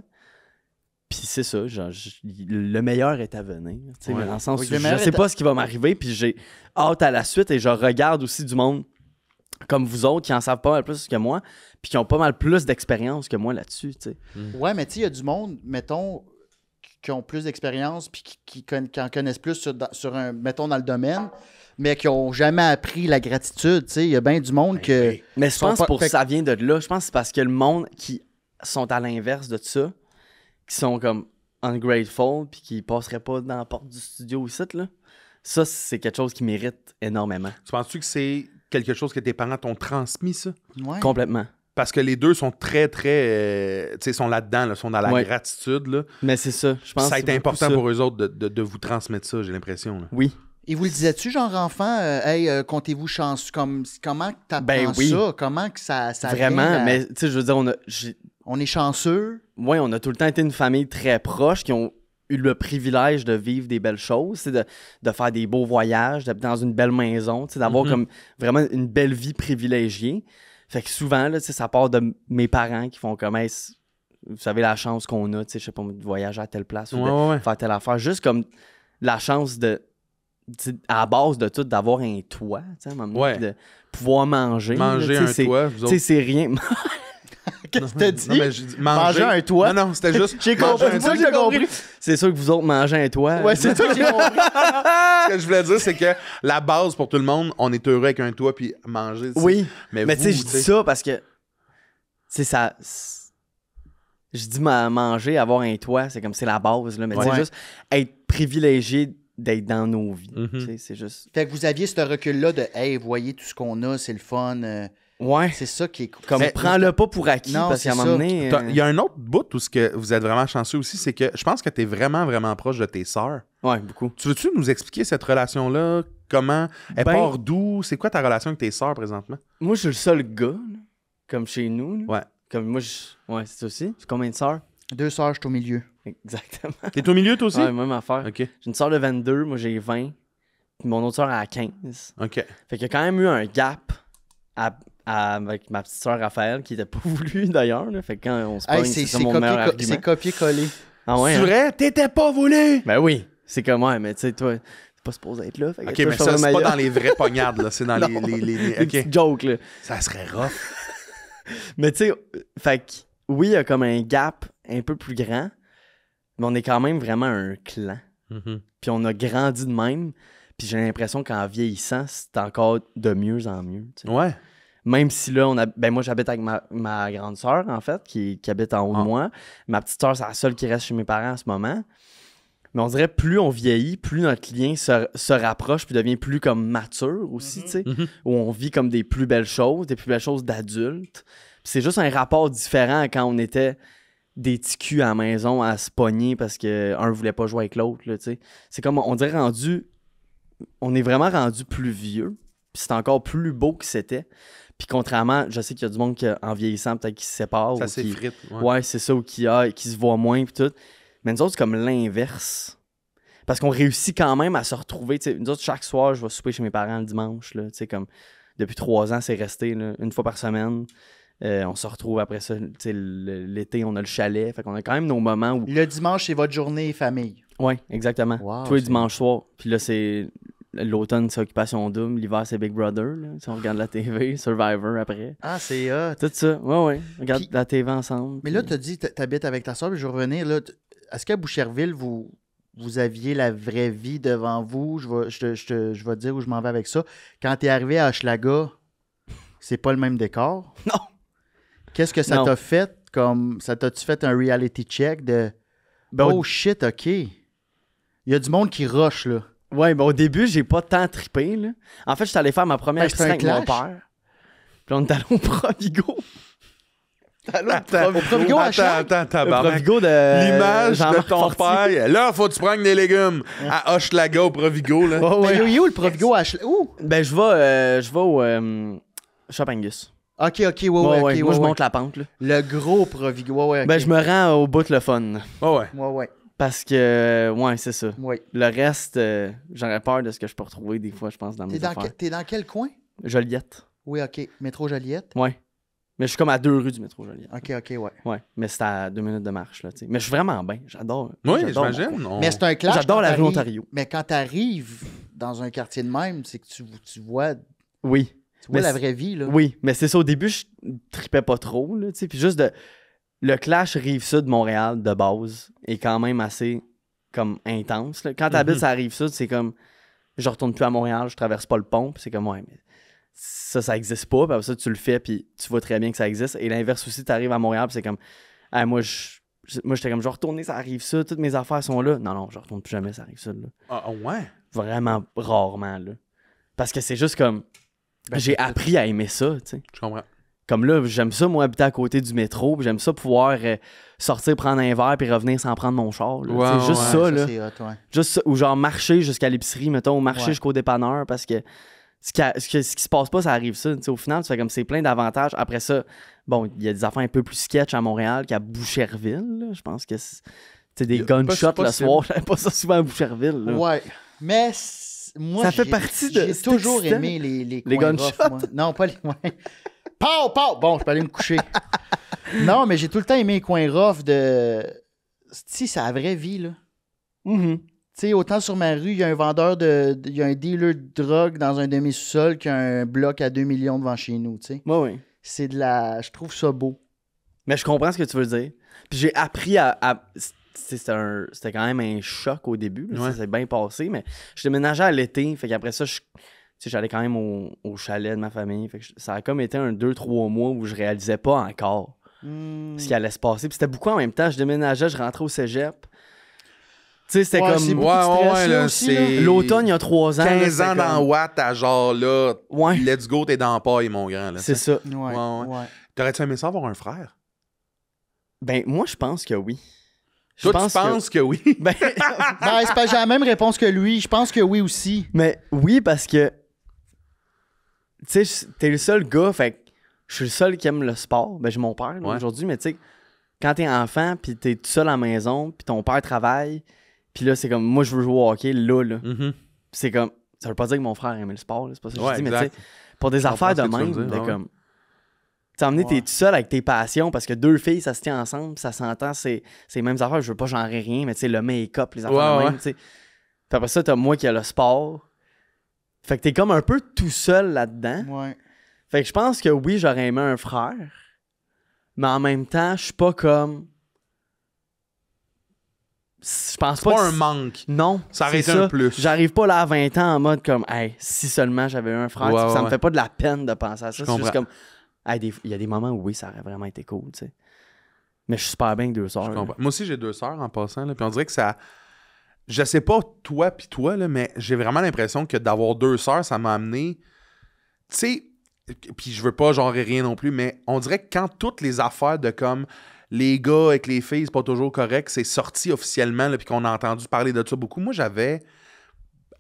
Puis c'est ça, genre, le meilleur est à venir. Tu sais, Ouais. dans le sens Oui, où le je meilleur sais est pas ce qui va m'arriver, puis j'ai hâte à la suite et je regarde aussi du monde comme vous autres qui en savent pas mal plus que moi, puis qui ont pas mal plus d'expérience que moi là-dessus, tu sais. Ouais, mais tu sais, il y a du monde, mettons, qui ont plus d'expérience puis qui en connaissent plus sur un, mettons, dans le domaine, mais qui ont jamais appris la gratitude. Tu sais, il y a bien du monde que. Mais je Sont pense pas- pour fait que- ça vient de là. Je pense que c'est parce que le monde qui sont à l'inverse de ça, qui sont comme ungrateful puis qui passeraient pas dans la porte du studio ici, là. Ça, c'est quelque chose qui mérite énormément. Tu penses-tu que c'est quelque chose que tes parents t'ont transmis, ça? Ouais. Complètement. Parce que les deux sont très, très... tu sais, sont là-dedans, là, sont dans la Ouais. gratitude. Là. Mais c'est ça. Je pense Ça a que été c'est beaucoup important ça. pour eux autres de vous transmettre ça, j'ai l'impression. Là. Oui. Et vous le disais-tu, genre enfant, hey, comptez-vous chanceux, comment que t'apprends Ben oui. ça? Comment que ça Vraiment. vient, Mais tu sais, je veux dire, on est chanceux. ouais, on a tout le temps été une famille très proche qui ont eu le privilège de vivre des belles choses, c'est de faire des beaux voyages, d'être dans une belle maison, tu sais, d'avoir comme vraiment une belle vie privilégiée. Fait que souvent, là, tu sais, ça part de mes parents qui font comme, hey, vous savez la chance qu'on a, tu sais, je sais pas, de voyager à telle place ou de faire telle affaire. Juste comme la chance de, tu sais, à la base de tout, d'avoir un toit, tu sais, à un moment donné, Ouais. puis de pouvoir manger. Manger là, tu sais, un c'est- toit, vous Tu sais, autres. c'est rien. Qu'est-ce que t'as dit? Non, mais j'ai dit Manger un toit? Non, non, c'était juste. J'ai manger compris. un Moi, toit. j'ai compris. C'est sûr que vous autres mangez un toit. Ouais, c'est ça que j'ai compris. Ce que je voulais dire, c'est que la base pour tout le monde, on est heureux avec un toit puis manger. tu sais. Oui. Mais Mais vous, tu sais, je tu dis ça parce que, tu sais, ça. Je dis manger, avoir un toit, c'est comme c'est la base, là. Mais tu sais, Ouais. juste être privilégié d'être dans nos vies. Mhm. Tu sais, c'est juste. Fait que vous aviez ce recul-là de, hey, voyez tout ce qu'on a, c'est le fun. Ouais. C'est ça qui est cool. Comme, Mais- prends-le pas pour acquis Non, parce c'est qu'à un moment ça. donné. Il y a un autre bout où ce que vous êtes vraiment chanceux aussi, c'est que je pense que tu es vraiment, vraiment proche de tes sœurs. Ouais, beaucoup. Tu veux-tu nous expliquer cette relation-là? Comment? Elle Ben- part d'où? C'est quoi ta relation avec tes sœurs présentement? Moi, je suis le seul gars, là, comme chez nous. Là. Ouais. Comme moi, ouais, c'est ça aussi. C'est combien de sœurs? 2 sœurs, je suis au milieu. Exactement. T'es au milieu, toi aussi? Ouais, même affaire. OK. J'ai une sœur de 22, moi j'ai 20. puis mon autre sœur à 15. OK. Fait qu'il y a quand même eu un gap avec ma petite sœur Raphaël, qui était pas voulu d'ailleurs. Là. Fait que quand on se pogne, c'est ça mon meilleur argument. C'est copié-collé. Ah ouais, C'est vrai? T'étais pas voulu! Ben oui. C'est comme, ouais, mais tu sais, toi, t'es pas supposé être là. Fait que OK, toi, mais je ça, fais c'est ma pas gueule. dans les vraies pognardes, là. C'est dans Non. les Des OK. petites jokes, là. Ça serait rough. Mais tu sais, fait que, oui, il y a comme un gap un peu plus grand, mais on est quand même vraiment un clan. Mhm. Puis on a grandi de même. Puis j'ai l'impression qu'en vieillissant, c'est encore de mieux en mieux. Tu sais. Ouais. Même si là, moi, j'habite avec ma grande sœur, en fait, qui habite en haut de moi. Ma petite sœur, c'est la seule qui reste chez mes parents en ce moment. Mais on dirait plus on vieillit, plus notre lien se rapproche puis devient plus comme mature aussi, tu sais. Où on vit comme des plus belles choses d'adultes. Puis c'est juste un rapport différent à quand on était des petits culs à la maison à se pogner parce qu'un voulait pas jouer avec l'autre, là, tu sais. C'est comme, on dirait on est vraiment rendu plus vieux. Puis c'est encore plus beau que c'était. Puis contrairement, je sais qu'il y a du monde qui, en vieillissant, peut-être qui se sépare. Ça ou qui... s'effrite. Ouais, c'est ça, ou qui se voit moins, puis tout. Mais nous autres, c'est comme l'inverse. Parce qu'on réussit quand même à se retrouver. T'sais, nous autres, chaque soir, je vais souper chez mes parents le dimanche. Là, comme depuis 3 ans, c'est resté là, une fois par semaine. On se retrouve après ça. L'été, on a le chalet. Fait qu'on a quand même nos moments où. Le dimanche, c'est votre journée famille. Oui, exactement. Wow, tous les dimanches soirs. Puis là, c'est. L'automne, c'est Occupation Double. L'hiver, c'est Big Brother. Là. Si on regarde la TV, Survivor après. Ah, c'est hot. Tout ça. Ouais. On regarde Puis- la TV ensemble. Mais là, tu as dit que tu habites avec ta soeur, puis je vais revenir. Là, est-ce qu'à Boucherville, vous aviez la vraie vie devant vous? Je vais te dire où je m'en vais avec ça. Quand tu es arrivé à Hochelaga, c'est pas le même décor. Non. Qu'est-ce que ça Non. t'a fait? Comme ça t'a-tu fait un reality check de Ben, oh shit, OK. Il y a du monde qui rush, là. Ouais, ben au début, j'ai pas tant trippé, là. En fait, j'étais allé faire ma première Ben, c'est épicerie un avec mon clash. père. Puis on est allé au Provigo. Attends, Au Provigo à Schlag? attends, Le tabarnak. Provigo de L'image de Jean-Marc ton Fortier. père. Là, faut que tu prennes des légumes à Hochelaga au Provigo. Là. Ouais, ouais. Mais il est où le Provigo à Schlag? Où? Ben, je vais au Shop Angus. OK, OK, ouais, Ouais, OK, Moi, je ouais. monte la pente, là. Le gros Provigo, ouais, OK. Ben, je me rends au bout de le fun. Oh, ouais. Ouais. Parce que, ouais, c'est ça. Ouais. Le reste, j'aurais peur de ce que je peux retrouver des fois, je pense, dans mes affaires. T'es dans quel coin? Joliette. Oui, OK. Métro Joliette? Ouais. Mais je suis comme à 2 rues du métro Joliette. OK, ouais. Ouais. Mais c'est à 2 minutes de marche, là, tu sais. Mais je suis vraiment bien. J'adore. Oui, j'adore mon j'imagine. coin. On- Mais c'est un clash. J'adore quand la rue t'arrives- Ontario. Mais quand t'arrives dans un quartier de même, c'est que tu vois Oui. Mais la c'est- vraie vie, là. Oui, mais c'est ça. Au début, je tripais pas trop, là, tu sais. Puis juste le clash Rive-Sud de Montréal, de base, est quand même assez, comme, intense, là. Quand t'habites à Rive-Sud, c'est comme, je retourne plus à Montréal, je traverse pas le pont, puis c'est comme, ouais, mais ça existe pas. Puis après ça, tu le fais, puis tu vois très bien que ça existe. Et l'inverse aussi, t'arrives à Montréal, puis c'est comme, ah, moi, j'étais comme, je vais retourner, ça Rive-Sud, toutes mes affaires sont là. Non, je retourne plus jamais, ça Rive-Sud, là. Ah, ouais. Vraiment rarement, là. Parce que c'est juste comme, Ben, j'ai appris à aimer ça, tu sais. Je comprends. Comme là, j'aime ça, moi, habiter à côté du métro. Puis j'aime ça pouvoir sortir, prendre un verre, puis revenir sans prendre mon char. Là. Ouais, C'est juste ouais, ça, là. C'est hot, ouais. Juste ça. Ou genre marcher jusqu'à l'épicerie, mettons, ou marcher Ouais. jusqu'au dépanneur, parce que ce qui se passe pas, ça arrive ça. T'sais, au final, tu fais comme c'est plein d'avantages. Après ça, bon, il y a des affaires un peu plus sketch à Montréal qu'à Boucherville. Là. Je pense que c'est des Y a pas- gunshots c'est le possible. soir. J'avais pas ça souvent à Boucherville. Là. Ouais. Mais moi, Ça fait j'ai- partie de- J'ai c'est toujours excitant. aimé les Les coins gunshots. rough, moi. Non, pas les... Ouais. Pow! Bon, je peux aller me coucher. Non, mais j'ai tout le temps aimé les coins rough de... Si, c'est la vraie vie, là. Mhm. Tu sais, autant sur ma rue, il y a un vendeur il y a un dealer de drogue dans un demi-sous-sol qui a un bloc à 2 millions devant chez nous, tu sais. Ouais, ouais. C'est de la... Je trouve ça beau. Mais je comprends ce que tu veux dire. Puis j'ai appris c'était quand même un choc au début. Là. Ouais. Ça s'est bien passé, mais je déménageais à l'été. Fait qu'après ça, tu sais, j'allais quand même au chalet de ma famille. Fait que ça a comme été un 2-3 mois où je réalisais pas encore ce qui allait se passer. Puis c'était beaucoup en même temps. Je déménageais, je rentrais au cégep. Tu sais, c'était Ouais, comme c'est beaucoup de stress, là, aussi, c'est... l'automne il y a 3 ans. là, 15 c'était ans dans comme- Watt à genre là, Ouais, let's go, t'es dans la paille, mon grand. Là, c'est ça. Ouais, Ouais. ouais. T'aurais-tu aimé ça avoir un frère? Ben, moi, je pense que oui. Je Toi, tu penses que oui? Ben, Ben, c'est pas j'ai la même réponse que lui. Je pense que oui aussi. mais oui, parce que tu sais, t'es le seul gars, fait que je suis le seul qui aime le sport. Ben, j'ai mon père là, Ouais. aujourd'hui, mais tu sais, quand t'es enfant, puis t'es tout seul à la maison, puis ton père travaille, puis là, c'est comme, moi, je veux jouer au hockey, là. Mhm. C'est comme, Ça veut pas dire que mon frère aimait le sport, là, c'est pas ça que je dis, mais tu exact. sais, pour des comprends affaires de ce que tu veux même, dire, de ouais. comme. Tu sais, t'es tout seul avec tes passions parce que deux filles, ça se tient ensemble, ça s'entend, c'est les mêmes affaires. Je veux pas genrer rien, mais tu sais, le make-up, les affaires de même, tu sais. Puis après ça, t'as moi qui a le sport. Fait que t'es comme un peu tout seul là-dedans. Ouais. Fait que je pense que oui, j'aurais aimé un frère, mais en même temps, je suis pas comme. Je pense C'est pas pas que un manque. Non. Ça aurait c'est été un plus. J'arrive pas là à 20 ans en mode comme, hey, si seulement j'avais eu un frère. Ouais, Tu sais, ça ouais, me fait pas de la peine de penser à ça. Je C'est juste comprends. comme, hey, il y a des moments où oui, ça aurait vraiment été cool, tu sais. Mais je suis super bien avec 2 sœurs. Je là. comprends. Moi aussi, j'ai 2 sœurs en passant. Là, puis on dirait que ça. Je sais pas toi puis toi, là, mais j'ai vraiment l'impression que d'avoir 2 sœurs, ça m'a amené. Tu sais, puis je veux pas genre rien non plus, mais on dirait que quand toutes les affaires de comme les gars avec les filles, c'est pas toujours correct, c'est sorti officiellement, là, puis qu'on a entendu parler de ça beaucoup. Moi, j'avais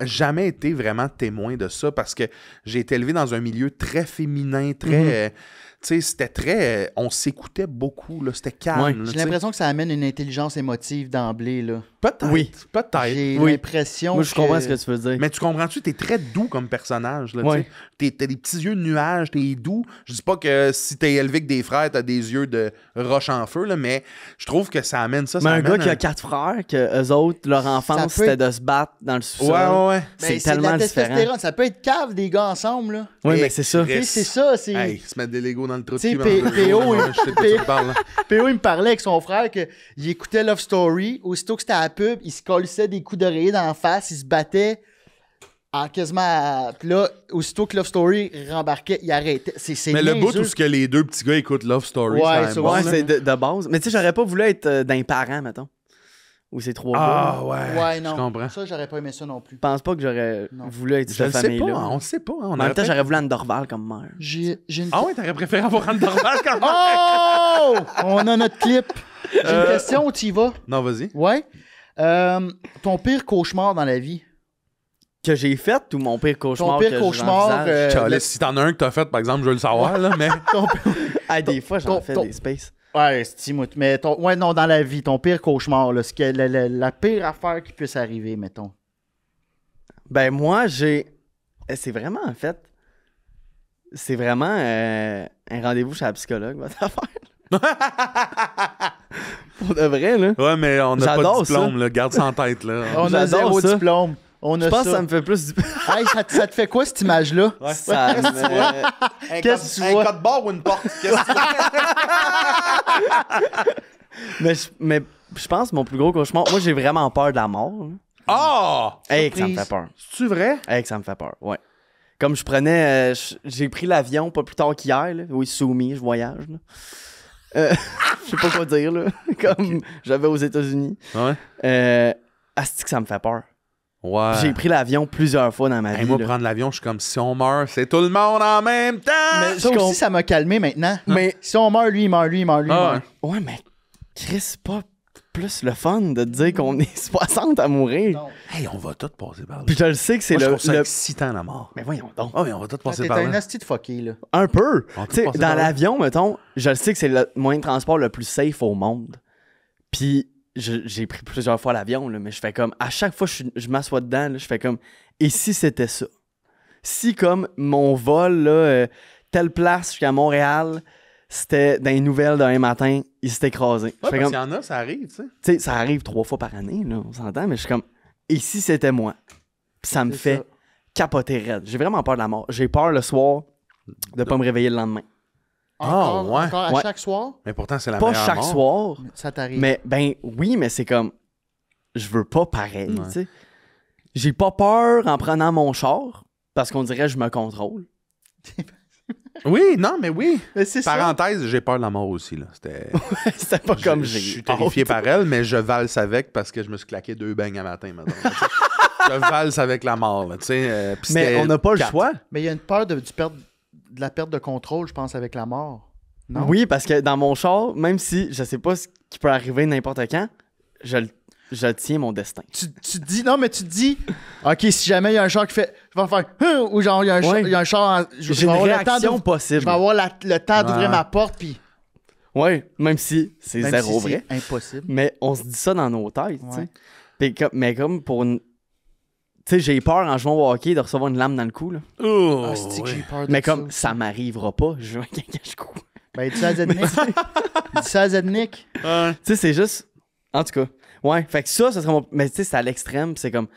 jamais été vraiment témoin de ça parce que j'ai été élevé dans un milieu très féminin, très. Tu sais, c'était très. On s'écoutait beaucoup, là. C'était calme. Ouais. là, J'ai tu sais. l'impression que ça amène une intelligence émotive d'emblée, là. Peut-être. Oui. Peut-être. J'ai Oui. l'impression Moi, je comprends ce que tu veux dire. Mais tu comprends-tu, t'es très doux comme personnage. Là, Ouais. t'as des petits yeux de nuages, t'es doux. Je dis pas que si t'es élevé avec des frères, t'as des yeux de roche en feu, là, mais je trouve que ça amène ça. Mais ça un amène gars qui a 4 frères, que eux autres, leur enfance, peut c'était être- de se battre dans le sous-sol. Ouais. C'est Ben, de tellement la différent. testostérone. Ça peut être cave des gars ensemble, là. Oui, Et mais c'est ça. Chris. Tu sais, c'est ça, c'est... Hey, se mettre des Legos dans le trou de Tu sais, cul. P- pendant 2 PO, jours, il- ouais, je sais de quoi tu parles, là. P.O. il me parlait avec son frère qu'il écoutait Love Story. Aussitôt que c'était à la pub, il se collissait des coups d'oreiller dans la face. Il se battait en quasiment... Puis là, aussitôt que Love Story rembarquait, il arrêtait. C'est Mais le bout niaiseux. où ce que les deux petits gars écoutent Love Story, Ouais, ça ça, bon, Ouais, là. c'est de base. Mais tu sais, j'aurais pas voulu être d'un parent, mettons. Ou c'est 3 gars. Ah ouais, Ouais, non. je comprends. Ça, j'aurais pas aimé ça non plus. Je pense pas que j'aurais Non. voulu être Je le cette sais pas, famille-là. on le sait pas. On En même aurait temps, peut-être- j'aurais voulu Anne Dorval comme mère. J'ai une... Ah ouais, t'aurais préféré avoir un normal quand même. Oh! On a notre clip. J'ai une question, tu y vas? Non, vas-y. Ouais. Ton pire cauchemar dans la vie? Que j'ai fait ou mon pire cauchemar? Ton pire que cauchemar, j'envisage? Calais, si t'en as un que t'as fait, par exemple, je veux le savoir, là, mais. Ton... Ah, des fois, j'en ton- fais ton- des spaces. Ouais, Stimout. Mais ton... Ouais, non, dans la vie, ton pire cauchemar, là, ce qui est la pire affaire qui puisse arriver, mettons. Ben, moi, j'ai. C'est vraiment, en fait. C'est vraiment un rendez-vous chez la psychologue, votre affaire. Pour de vrai, là. Ouais, mais on n'a pas J'adore de diplôme, là. Garde ça en tête, là. On a J'adore zéro ça. diplôme. On a Je pense que ça. ça me fait plus du. Hey, ça te fait quoi, cette image-là? Ça me- Qu'est-ce que tu vois? code barre ou une porte? Qu'est-ce que tu mais je pense que mon plus gros cauchemar. Moi, j'ai vraiment peur de la mort. Là. Ah! Hey, que ça me Surprise. fait peur. C'est-tu vrai? Hey, que ça me fait peur, ouais. Comme je prenais. J'ai pris l'avion pas plus tard qu'hier, là. Oui, soumis, je voyage, là. Je sais pas quoi dire, là. Comme j'avais aux États-Unis. Ouais. Asti que ça me fait peur. Ouais. J'ai pris l'avion plusieurs fois dans ma Hey, vie. moi, là. prendre l'avion, je suis comme si on meurt, c'est tout le monde en même temps! Mais ça je aussi, ça m'a calmé maintenant. Mais- Si on meurt, lui, il meurt, lui, il meurt, lui, il Ah, meurt. Ouais, mais Chris, c'est pas plus le fun de te dire qu'on est 60 à mourir. Non. Hey, on va tous passer par là. Puis je le sais que c'est Moi, je le. trouve ça le- excitant, la mort. Mais voyons donc. Ah oui, on va tous passer T'es par un là. asti de fucké, là. Un peu. On va tous Tu sais, passer dans par là. l'avion, mettons, je le sais que c'est le moyen de transport le plus safe au monde. Puis j'ai pris plusieurs fois l'avion, là, mais je fais comme, à chaque fois que je m'assois dedans, là, je fais comme, et si c'était ça? Si comme mon vol, là, telle place jusqu'à Montréal, c'était dans les nouvelles d'un matin, il s'est écrasé. Ouais, Je fais parce comme, qu'il y en a, ça arrive, tu sais. tu sais, ça arrive 3 fois par année, là, on s'entend, mais je suis comme, et si c'était moi? Puis ça me C'est fait ça. capoter raide. J'ai vraiment peur de la mort. J'ai peur le soir de pas me réveiller le lendemain. Encore, ouais. encore à Ouais. chaque soir, Mais pourtant, c'est la Pas meilleure chaque mort. soir, ça t'arrive. mais ben oui, mais c'est comme, je veux pas pareil, Ouais. tu sais. J'ai pas peur en prenant mon char, parce qu'on dirait que je me contrôle. Oui, non, mais oui. Mais c'est ça. Parenthèse, j'ai peur de la mort aussi, là. C'était... C'était pas comme je j'ai. suis terrifié par elle, mais je valse avec parce que je me suis claqué 2 beignes à matin, maintenant. Je valse avec la mort, là, tu sais. Puis Mais c'était on n'a pas le 4. choix. Mais il y a une peur de la perte de contrôle, je pense, avec la mort. Non? Oui, parce que dans mon char, même si je sais pas ce qui peut arriver n'importe quand, je tiens mon destin. Tu te dis, non, mais tu te dis, OK, si jamais il y a un char qui fait, je vais faire, ou genre, il y a un, Ouais. il y a un char, je J'ai vais une avoir le temps réaction je possible. vais avoir le temps d'ouvrir Ouais. ma porte, puis. Ouais, même si c'est Même zéro si vrai. c'est impossible. Mais on se dit ça dans nos têtes, tu sais. Ouais. Mais comme pour une... Tu sais, j'ai peur en jouant au hockey de recevoir une lame dans le cou, là. Oh, Ah, c'est que j'ai peur de Mais ça comme aussi. ça m'arrivera pas, je joue à quelqu'un je cours. Ben, dis ça à Zednik. Dis ça à Zednik. Ouais. Tu sais, c'est juste. En tout cas. Ouais. Fait que ça serait mon. Mais tu sais, c'est à l'extrême, pis c'est comme.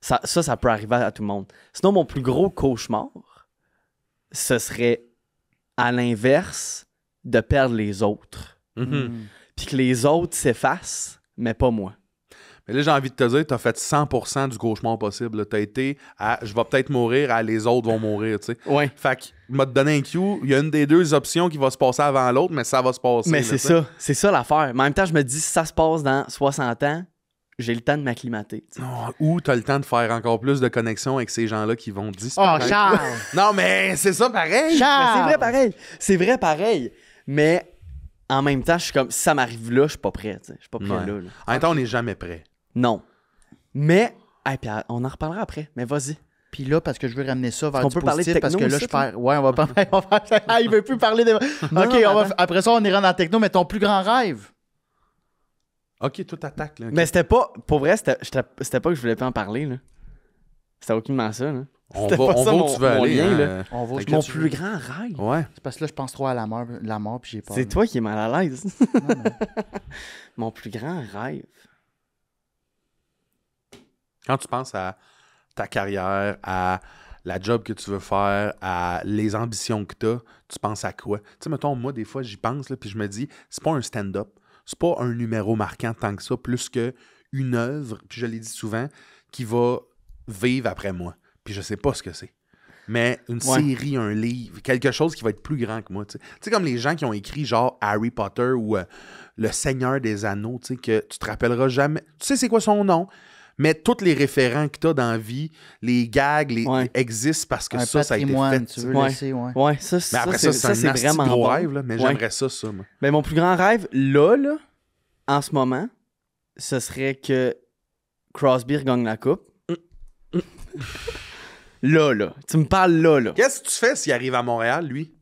Ça peut arriver à tout le monde. Sinon, mon plus gros cauchemar, ce serait à l'inverse de perdre les autres. Mhm. Puis que les autres s'effacent, mais pas moi. Mais là, j'ai envie de te dire, t'as fait 100% du cauchemar possible. là. T'as été à je vais peut-être mourir, à les autres vont mourir, tu sais. Ouais. Fait que, m'a te donné un cue, il y a une des deux options qui va se passer avant l'autre, mais ça va se passer. Mais là, c'est tu sais. ça. C'est ça l'affaire. Mais en même temps, je me dis, si ça se passe dans 60 ans, j'ai le temps de m'acclimater. Tu sais. Non, ou t'as le temps de faire encore plus de connexions avec ces gens-là qui vont Oh, disparaître. Charles! Non, mais c'est ça pareil! Mais Charles! c'est vrai pareil. C'est vrai pareil. Mais en même temps, je suis comme, si ça m'arrive là, je suis pas prêt. Tu sais. Je suis pas prêt Ouais. là. En même temps, on n'est jamais prêt. Non. Mais, hey, puis on en reparlera après. Mais vas-y. Puis là, parce que je veux ramener ça vers Est-ce qu'on du peut parler de positif, parce que techno là, aussi, je perds... Ouais, on va pas... Ah, il veut plus parler de... OK, non, attends. après ça, on ira dans la techno, mais ton plus grand rêve? Ok, tout attaque. Là. ok. Mais c'était pas. Pour vrai, c'était pas que je voulais pas en parler. Là. C'était aucunement ça. Là. On c'était va, pas on ça, va où mon- tu veux mon aller. lien, hein. là. On va... Mon plus grand rêve. Ouais. C'est parce que là, je pense trop à la mort puis j'ai peur. C'est toi qui es mal à l'aise. Non, non. Mon plus grand rêve. Quand tu penses à ta carrière, à la job que tu veux faire, à les ambitions que tu as, tu penses à quoi? Tu sais, mettons, moi, des fois, j'y pense, là, puis je me dis, c'est pas un stand-up, c'est pas un numéro marquant tant que ça, plus qu'une œuvre, puis je l'ai dit souvent, qui va vivre après moi. Puis je sais pas ce que c'est. Mais une Ouais. série, un livre, quelque chose qui va être plus grand que moi. Tu sais, comme les gens qui ont écrit genre Harry Potter ou Le Seigneur des Anneaux, tu sais, que tu te rappelleras jamais. Tu sais c'est quoi son nom, mais tous les référents que tu as dans la vie, les gags, Ouais. existent parce que Un ça a été patrimoine, fait. tu veux Ouais. laisser, ouais. Ouais, ça, Mais après ça, c'est un asti vraiment gros bon. rêve, là, mais Ouais. j'aimerais ça, moi. Ben, mon plus grand rêve, là, en ce moment, ce serait que Crosby regagne la coupe. Là. Tu me parles là. Qu'est-ce que tu fais s'il arrive à Montréal, lui?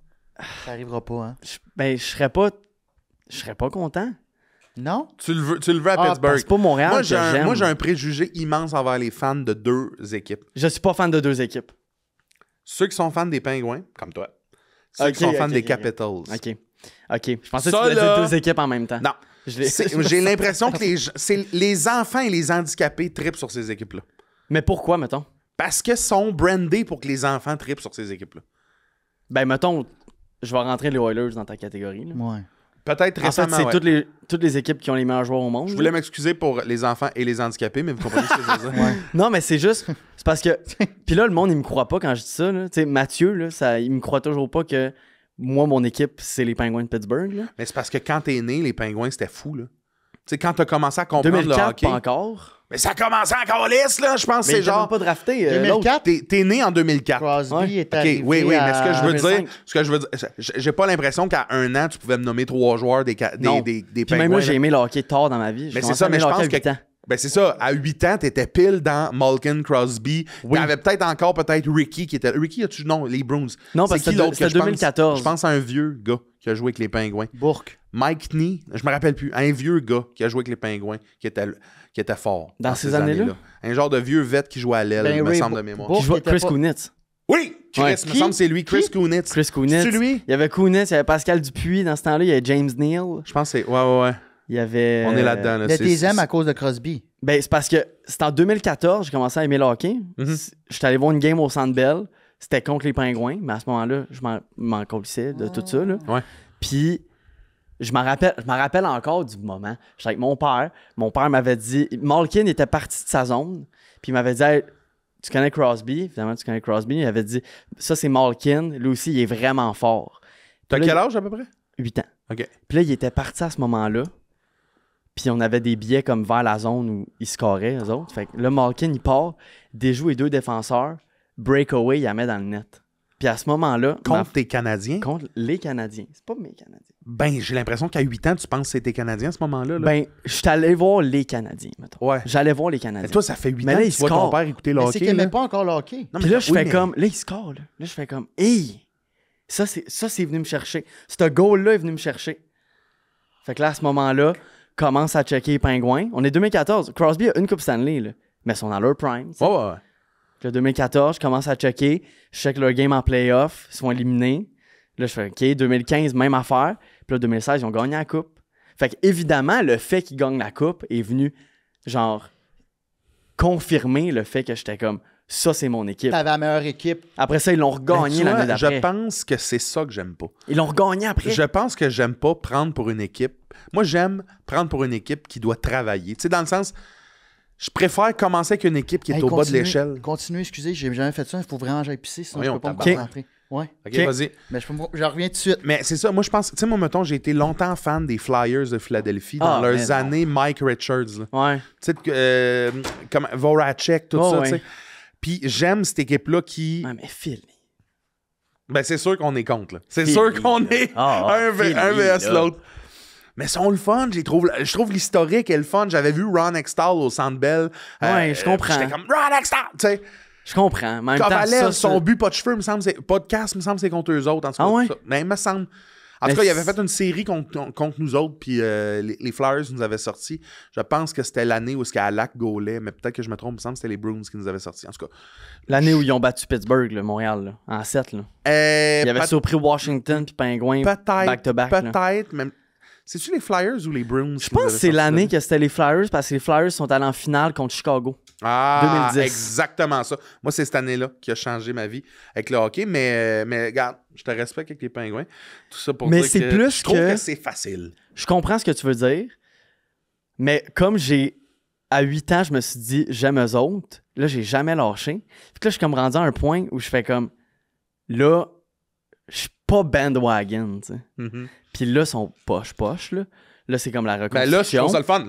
Ça arrivera pas, hein? Ben, je serais pas content. Non? Tu le veux à Ah, Pittsburgh. C'est pas Montréal Moi, que j'aime. j'ai un préjugé immense envers les fans de deux équipes. Je suis pas fan de deux équipes. Ceux qui sont fans des Pingouins, comme toi. Ceux Ok, qui sont fans ok, des ok. Capitals. OK. Je pensais Ça, que tu voulais là- dire deux équipes en même temps. Non. J'ai l'impression que les enfants et les handicapés trippent sur ces équipes-là. Mais pourquoi, mettons? Parce que sont brandés pour que les enfants trippent sur ces équipes-là. Ben, mettons, je vais rentrer les Oilers dans ta catégorie. Là. Ouais. Peut-être En fait, récemment, c'est ouais. toutes les équipes qui ont les meilleurs joueurs au monde. Je là. voulais m'excuser pour les enfants et les handicapés, mais vous comprenez ce que je veux dire. Ouais. Non, mais c'est juste. C'est parce que. Puis là, le monde, il me croit pas quand je dis ça. Là. Tu sais, Mathieu, là, il me croit toujours pas que moi, mon équipe, c'est les Penguins de Pittsburgh. Là. Mais c'est parce que quand t'es né, les Pingouins, c'était fou, là. Tu sais, quand t'as commencé à comprendre 2004, le hockey... pas encore. Mais ça a commencé encore lisse, là! Je pense que Mais c'est ils genre genre... pas drafté. 2004? T'es né en 2004. Crosby Ouais. est OK, arrivé oui, mais ce que je veux 2005. dire, j'ai pas l'impression qu'à un an, tu pouvais me nommer 3 joueurs des Non. des Puis Pingouins. même moi, j'ai là. aimé le hockey tard dans ma vie. J'ai Mais c'est commencé ça, à mais aimer je le hockey pense à que... 8 ans. Ben c'est ça, à 8 ans, t'étais pile dans Malkin, Crosby. Oui. T'avais peut-être encore Ricky qui était... Ricky, as-tu... Non, les Bruins. Non, C'est parce que qui d'autre c'était que je pense? 2014. Je pense à un vieux gars qui a joué avec les Pingouins. Bourque. Mike Knee, je me rappelle plus. Un vieux gars qui a joué avec les Pingouins, qui était fort. Dans ces années-là? Un genre de vieux vet qui jouait à l'aile, Ben il me oui, semble de mémoire. Bourque Qui joue était Chris pas- Kunitz. Oui! Chris, Ouais. me semble que c'est lui. Chris Kunitz. Chris Kunitz. C'est lui? Il y avait Kunitz, il y avait Pascal Dupuis. Dans ce temps-là, il y avait James Neal. Je pense que c'est... Ouais. Il y avait... On est là-dedans. Là. Le C'est- TSM à cause de Crosby. Ben, c'est parce que c'était en 2014, j'ai commencé à aimer le hockey. Mhm. J'étais allé voir une game au Centre Bell. C'était contre les Pingouins, mais à ce moment-là, je m'en colissais de tout ça. Là. Ouais. Puis, je me rappelle encore du moment. J'étais avec mon père. Mon père m'avait dit... Malkin était parti de sa zone. Puis il m'avait dit hey, tu connais Crosby? Évidemment, tu connais Crosby. Il avait dit ça, c'est Malkin. Lui aussi, il est vraiment fort. T'as Puis là, quel âge à peu près? 8 ans. OK. Puis là, il était parti à ce moment-là. Puis on avait des billets comme vers la zone où ils scoraient, eux autres. Fait que là, Malkin, il part, déjoue les deux défenseurs, breakaway, il la met dans le net. Puis à ce moment-là, Contre tes Canadiens? contre les Canadiens. C'est pas mes Canadiens. Ben, j'ai l'impression qu'à 8 ans, tu penses que c'était Canadien à ce moment-là. Là. Ben, je suis allé voir les Canadiens, mettons. Ouais. J'allais voir les Mais Canadiens. toi, ça fait 8 Mais ans là, que il tu vois ton score. père écouter le Mais c'est hockey. qu'il là. n'aimait pas encore le hockey. Non, Puis mais là, je oui, fais mais- comme... Là, il score, là. Là, je fais comme... Hey! Ça, c'est venu me chercher. Ce goal-là est venu me chercher. Fait que là, à ce moment-là, commence à checker les Pingouins. On est 2014. Crosby a une Coupe Stanley, là. Mais ils sont dans leur prime. tu sais. Ouais. Puis là, 2014, je commence à checker. Je check leur game en playoff. Ils sont éliminés. Là, je fais OK, 2015, même affaire. Puis là, 2016, ils ont gagné la coupe. Fait qu'évidemment, le fait qu'ils gagnent la coupe est venu, genre, confirmer le fait que j'étais comme, ça, c'est mon équipe. T'avais la meilleure équipe. Après ça, ils l'ont Ben, regagné tu vois, l'année d'après. je pense que c'est ça que j'aime pas. Ils l'ont regagné après. Je pense que j'aime pas prendre pour une équipe. Moi, j'aime prendre pour une équipe qui doit travailler. Tu sais, dans le sens, je préfère commencer avec une équipe qui est Hey, au bas de continuez, l'échelle. Continuez, excusez, j'ai jamais fait ça. Il faut vraiment que j'aille pisser, sinon Voyons, je peux pas me tabarnak. parler après. Ouais. OK, OK. vas-y. Mais je reviens tout de suite. Mais c'est ça, moi, je pense... Tu sais, moi, mettons, j'ai été longtemps fan des Flyers de Philadelphie dans Ah, mais leurs non. années Mike Richards. là. Ouais. Tu sais, comme Voracek, tout Oh, ça, ouais. tu sais. Puis j'aime cette équipe-là qui... Ouais, mais Phil. Ben, c'est sûr qu'on est contre, là. C'est Philly, sûr qu'on là. est un Philly, vs là. l'autre. Mais ils sont le fun, je trouve l'historique est le fun. J'avais vu Ron Extall au Centre Bell. Ouais, je comprends. J'étais comme Ron Extall, tu sais. Je comprends. Mais en même temps, Kovalev, ça, son but, pas de cheveux, me semble, pas de casse, me semble, c'est contre eux autres. En tout cas, Ah ouais? ça. Mais il me semble. En Mais tout cas, il avait c'est- fait une série contre nous autres, puis les Flyers nous avaient sorti. Je pense que c'était l'année où Alak gaulait, mais peut-être que je me trompe, il me semble que c'était les Bruins qui nous avaient sorti. En tout cas, l'année où ils ont battu Pittsburgh, là, Montréal, là, en 7. Là. Il avait surpris Washington puis Pingouin back-to-back. là. Peut-être, même. C'est-tu les Flyers ou les Bruins? Je pense que c'est l'année que c'était les Flyers parce que les Flyers sont allés en finale contre Chicago. Ah, 2010. exactement ça. Moi, c'est cette année-là qui a changé ma vie avec le hockey, mais regarde, je te respecte avec les Pingouins. Tout ça pour Mais dire c'est que plus je trouve que- que c'est facile. Je comprends ce que tu veux dire, mais comme à 8 ans, je me suis dit, j'aime eux autres, là, j'ai jamais lâché. Puis là, je suis comme rendu à un point où je fais comme, là, je suis pas bandwagon, tu sais. Mhm. Puis là, ils sont poche, là. Là, c'est comme la Ben reconstruction. là, je trouve ça le fun.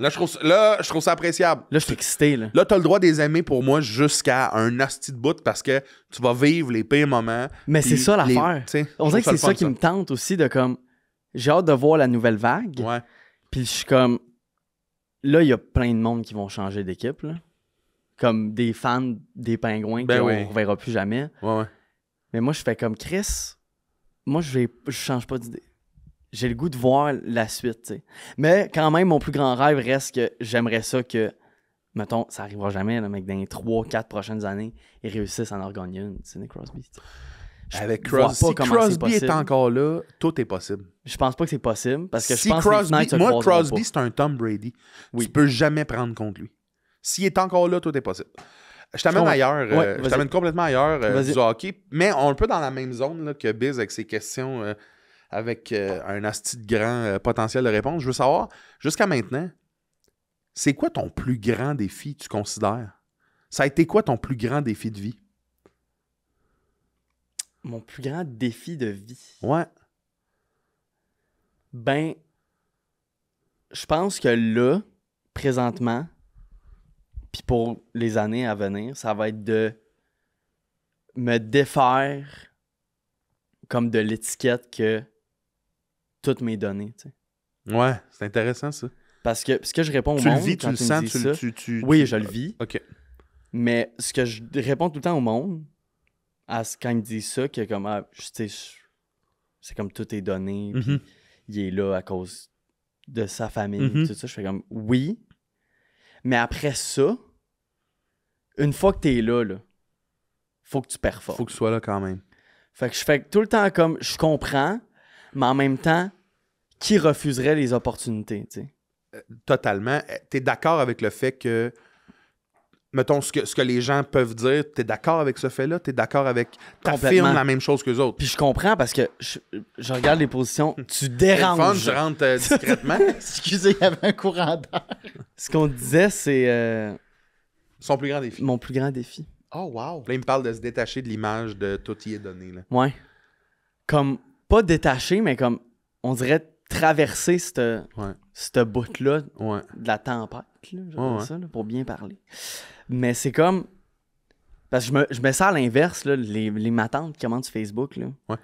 Là, je trouve ça appréciable. Là, je suis excité, là. Là, t'as le droit de les aimer pour moi jusqu'à un hostie de bout parce que tu vas vivre les pires moments. Mais puis c'est ça les- l'affaire. tu sais, On je dirait que trouve c'est ça le qui fun, me tente aussi de comme. J'ai hâte de voir la nouvelle vague. Ouais. Puis je suis comme. Là, il y a plein de monde qui vont changer d'équipe, là. Comme des fans des Pingouins Ben qu'on oui. ne reverra plus jamais. Ouais. Mais moi, je fais comme Chris. Moi, je change pas d'idée. J'ai le goût de voir la suite, tu sais. Mais quand même, mon plus grand rêve reste que j'aimerais ça que, mettons, ça arrivera jamais, là, mais que dans les 3-4 prochaines années, ils réussissent à en regagner une, Sidney Crosby. tu sais. Je Avec vois Crosby, pas si comment c'est Crosby est possible. encore là, tout est possible. Je pense pas que c'est possible, parce que Si je pense que les Crosby, Knights se moi, croiseront Crosby, pas. c'est un Tom Brady. Oui. Tu peux jamais prendre contre lui. S'il est encore là, tout est possible. Je t'amène comprends. ailleurs. Ouais, Je vas-y. t'amène complètement ailleurs Vas-y. du hockey. Mais on est un peu dans la même zone là, que Biz avec ses questions avec un asti de grand potentiel de réponse. Je veux savoir, jusqu'à maintenant, c'est quoi ton plus grand défi, tu considères? Ça a été quoi ton plus grand défi de vie? Mon plus grand défi de vie. Ouais. Ben, je pense que là, présentement, puis pour les années à venir, ça va être de me défaire comme de l'étiquette que toutes mes données, tu sais. Ouais, c'est intéressant ça. Parce que ce que je réponds au Tu le monde vis, tu quand le ils me sens, disent tu ça, le... tu- oui, je le vis, OK. mais ce que je réponds tout le temps au monde, quand ils me disent ça, que comme, ah, tu sais, c'est comme tout est donné, puis Mhm. il est là à cause de sa famille, Mhm. tout ça. Je fais comme, oui, mais après ça, une fois que t'es là, faut que tu performes. Faut que tu sois là quand même. Fait que je fais tout le temps comme, je comprends, mais en même temps, qui refuserait les opportunités, tu sais? Totalement. T'es d'accord avec le fait que, mettons, ce que les gens peuvent dire, t'es d'accord avec ce fait-là? T'es d'accord avec... Complètement. T'affirmes la même chose qu'eux autres? Puis je comprends parce que je regarde les positions, tu C'est le fun, déranges. je rentre discrètement. Excusez, il y avait un courant d'air. Ce qu'on disait, c'est Son plus grand défi. mon plus grand défi. Oh, wow. Là, il me parle de se détacher de l'image de tout y est donné. Là. Ouais. Comme, pas détaché, mais comme, on dirait traverser cette bout-là Ouais. de la tempête, là, je Ouais, dirais ouais. ça, là, pour bien parler. Mais c'est comme... Parce que je mets ça à l'inverse, là, les matantes qui commentent sur Facebook, là. Ouais.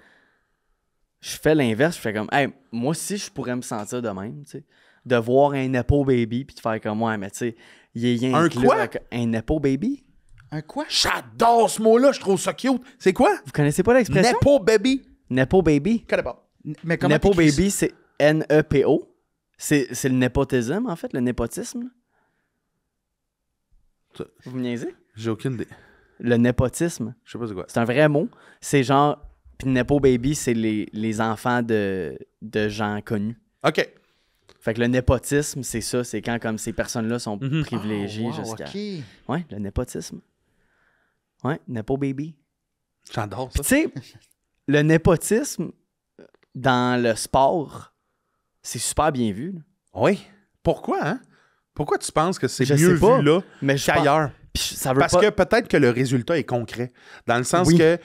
Je fais l'inverse, je fais comme, hey, moi aussi, je pourrais me sentir de même, tu sais. De voir un Nepo Baby, puis de faire comme, ouais, mais tu sais, il est Un inclus quoi? avec un Nepo Baby? Un quoi? J'adore ce mot-là, je trouve ça cute. C'est quoi? Vous connaissez pas l'expression? Nepo baby. Nepo Baby? Je connais pas. Mais comment Nepo t'écris ça? Baby, c'est N-E-P-O. C'est le népotisme, en fait, le népotisme. Ça- Vous me niaisez? J'ai aucune idée. Le népotisme, Je sais pas c'est quoi. c'est un vrai mot. C'est genre... Puis Nepo Baby, c'est les enfants de gens connus. OK. Fait que le népotisme, c'est ça. C'est quand comme ces personnes-là sont Mhm. privilégiées Oh, wow, jusqu'à... OK. Ouais, le népotisme. Ouais, Nepo Baby. J'adore Puis ça. tu sais, le népotisme dans le sport, c'est super bien vu. Là. Oui. Pourquoi, hein? Pourquoi tu penses que c'est Je mieux sais pas, vu là Mais je pense- qu'ailleurs? Puis ça veut Parce pas... que peut-être que le résultat est concret. Dans le sens Oui. que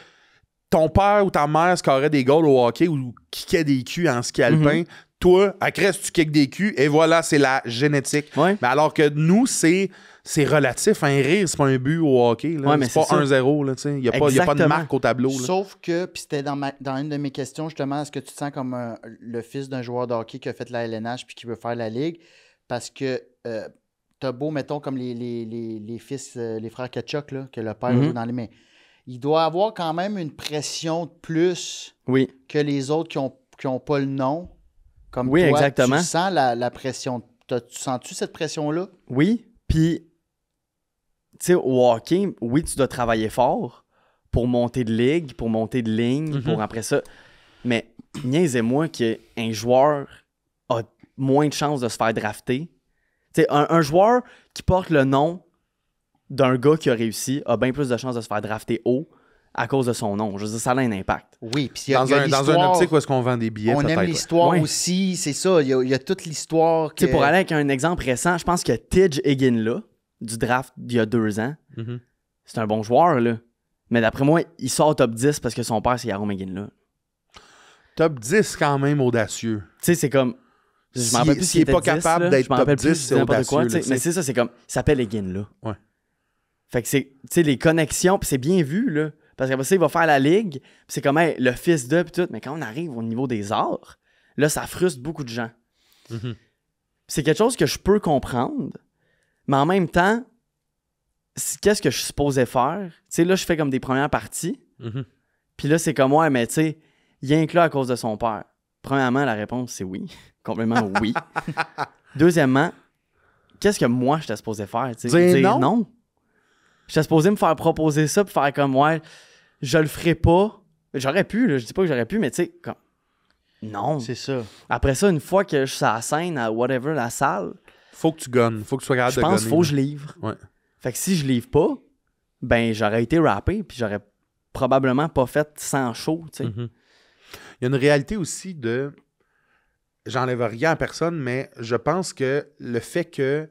ton père ou ta mère scorait des goals au hockey ou kickait des culs en ski alpin. Toi, à Crest, tu kicks des culs et voilà, c'est la génétique. Ouais. Mais alors que nous, c'est relatif. Un rire, c'est pas un but au hockey. Là. Ouais, mais c'est pas c'est ça. 1-0. Là, tu sais. Il n'y a pas de Exactement. marque au tableau. Là. Sauf que, puis c'était dans une de mes questions, justement, est-ce que tu te sens comme le fils d'un joueur de hockey qui a fait la LNH puis qui veut faire la ligue? Parce que t'as beau, mettons, comme les fils, les frères Ketchuk, là, que le père Mhm. joue dans les mains. Il doit avoir quand même une pression de plus Oui. que les autres qui ont pas le nom. Comme Oui, toi, exactement. tu sens la pression. Tu sens-tu cette pression-là? Oui, puis, tu sais, au hockey, oui, tu dois travailler fort pour monter de ligue, pour monter de ligne, pour après ça. Mais niaisez-moi qu'un joueur a moins de chances de se faire drafter. Tu sais, un joueur qui porte le nom d'un gars qui a réussi a bien plus de chances de se faire drafter haut à cause de son nom. Je veux dire, ça a un impact. Oui, puis il y Dans a une l'histoire. optique où est-ce qu'on vend des billets, On peut-être. aime ouais. l'histoire Ouais. aussi, c'est ça. Il y a toute l'histoire. Tu sais, que- pour aller avec un exemple récent, je pense que Tidge Higgin-là, du draft d'il y a 2 ans, Mhm. c'est un bon joueur, là. Mais d'après moi, il sort top 10 parce que son père, c'est Jarome Higgin-là. Top 10 quand même audacieux. Tu sais, c'est comme... Je S'il- m'en rappelle plus s'il est était pas 10, capable là. d'être Je m'en rappelle top plus, 10, je dis c'est n'importe quoi, audacieux, tu sais. là, Mais c'est ça, c'est comme... Il s'appelle Higgin, là. Ouais. Fait que c'est... Tu sais, les connexions, puis c'est bien vu, là. Parce qu'après ça, il va faire la ligue, puis c'est comme, hey, le fils de, puis tout. Mais quand on arrive au niveau des arts, là, ça frustre beaucoup de gens. Mhm. C'est quelque chose que je peux comprendre, mais en même temps, qu'est-ce que je suis supposé faire? Tu sais, là, je fais comme des premières parties, Mhm. puis là, c'est comme, ouais, mais tu sais, rien que là à cause de son père. Premièrement, la réponse, c'est oui. Complètement oui. Deuxièmement, qu'est-ce que moi, j'étais supposé faire? Tu sais? Dire non? J'étais supposé me faire proposer ça, puis faire comme, ouais, je le ferai pas. J'aurais pu, là, je dis pas que j'aurais pu, mais tu sais, comme, non. C'est ça. Après ça, une fois que je suis à la scène, à whatever, la salle, Faut que tu gonnes. Faut que tu sois capable je de pense gonner. qu'il faut que je livre. Ouais. Fait que si je livre pas, ben j'aurais été rappé, puis j'aurais probablement pas fait 100 shows, tu sais. Mhm. Il y a une réalité aussi de... J'enlève rien à personne, mais je pense que le fait que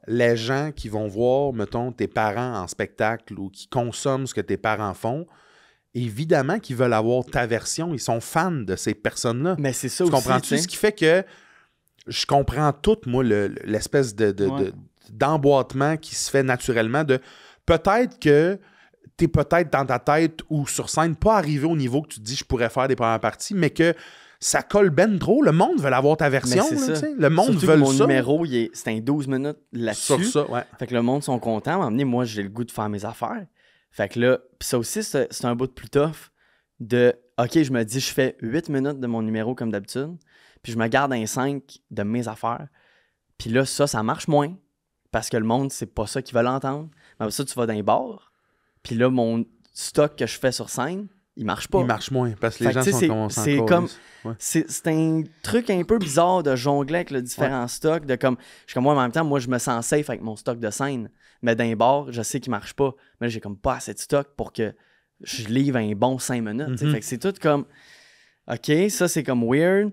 les gens qui vont voir, mettons, tes parents en spectacle ou qui consomment ce que tes parents font, évidemment qu'ils veulent avoir ta version. Ils sont fans de ces personnes-là. Mais c'est ça Tu aussi, comprends-tu? tu sais. Ce qui fait que je comprends tout, moi, l'espèce Ouais. d'emboîtement qui se fait naturellement de peut-être que t'es peut-être dans ta tête ou sur scène pas arrivé au niveau que tu te dis je pourrais faire des premières parties, mais que ça colle ben trop. Le monde veut avoir ta version. Mais c'est là, ça. tu sais. Le monde Surtout veut que mon ça. numéro, c'est un 12 minutes là-dessus. Sur ça, ouais. Fait que le monde sont contents. À un moment donné, moi, j'ai le goût de faire mes affaires. Fait que là, pis ça aussi, c'est un bout de plus tough de, OK, je me dis, je fais 8 minutes de mon numéro comme d'habitude, puis je me garde un 5 de mes affaires. Puis là, ça marche moins parce que le monde, c'est pas ça qu'ils veulent entendre. Mais après ça, tu vas dans les bars, puis là, mon stock que je fais sur scène, il marche pas. Il marche moins parce que les Fait que gens tu sais, sont comme on s'en c'est calisse. comme- Ouais. C'est un truc un peu bizarre de jongler avec les différents stocks, de comme, je suis comme moi, en même temps, moi, je me sens safe avec mon stock de scène, mais dans les bars, je sais qu'il marche pas, mais là, j'ai comme pas assez de stock pour que je livre un bon 5 minutes, tu sais. Mhm. Fait que c'est tout comme, OK, ça, c'est comme weird,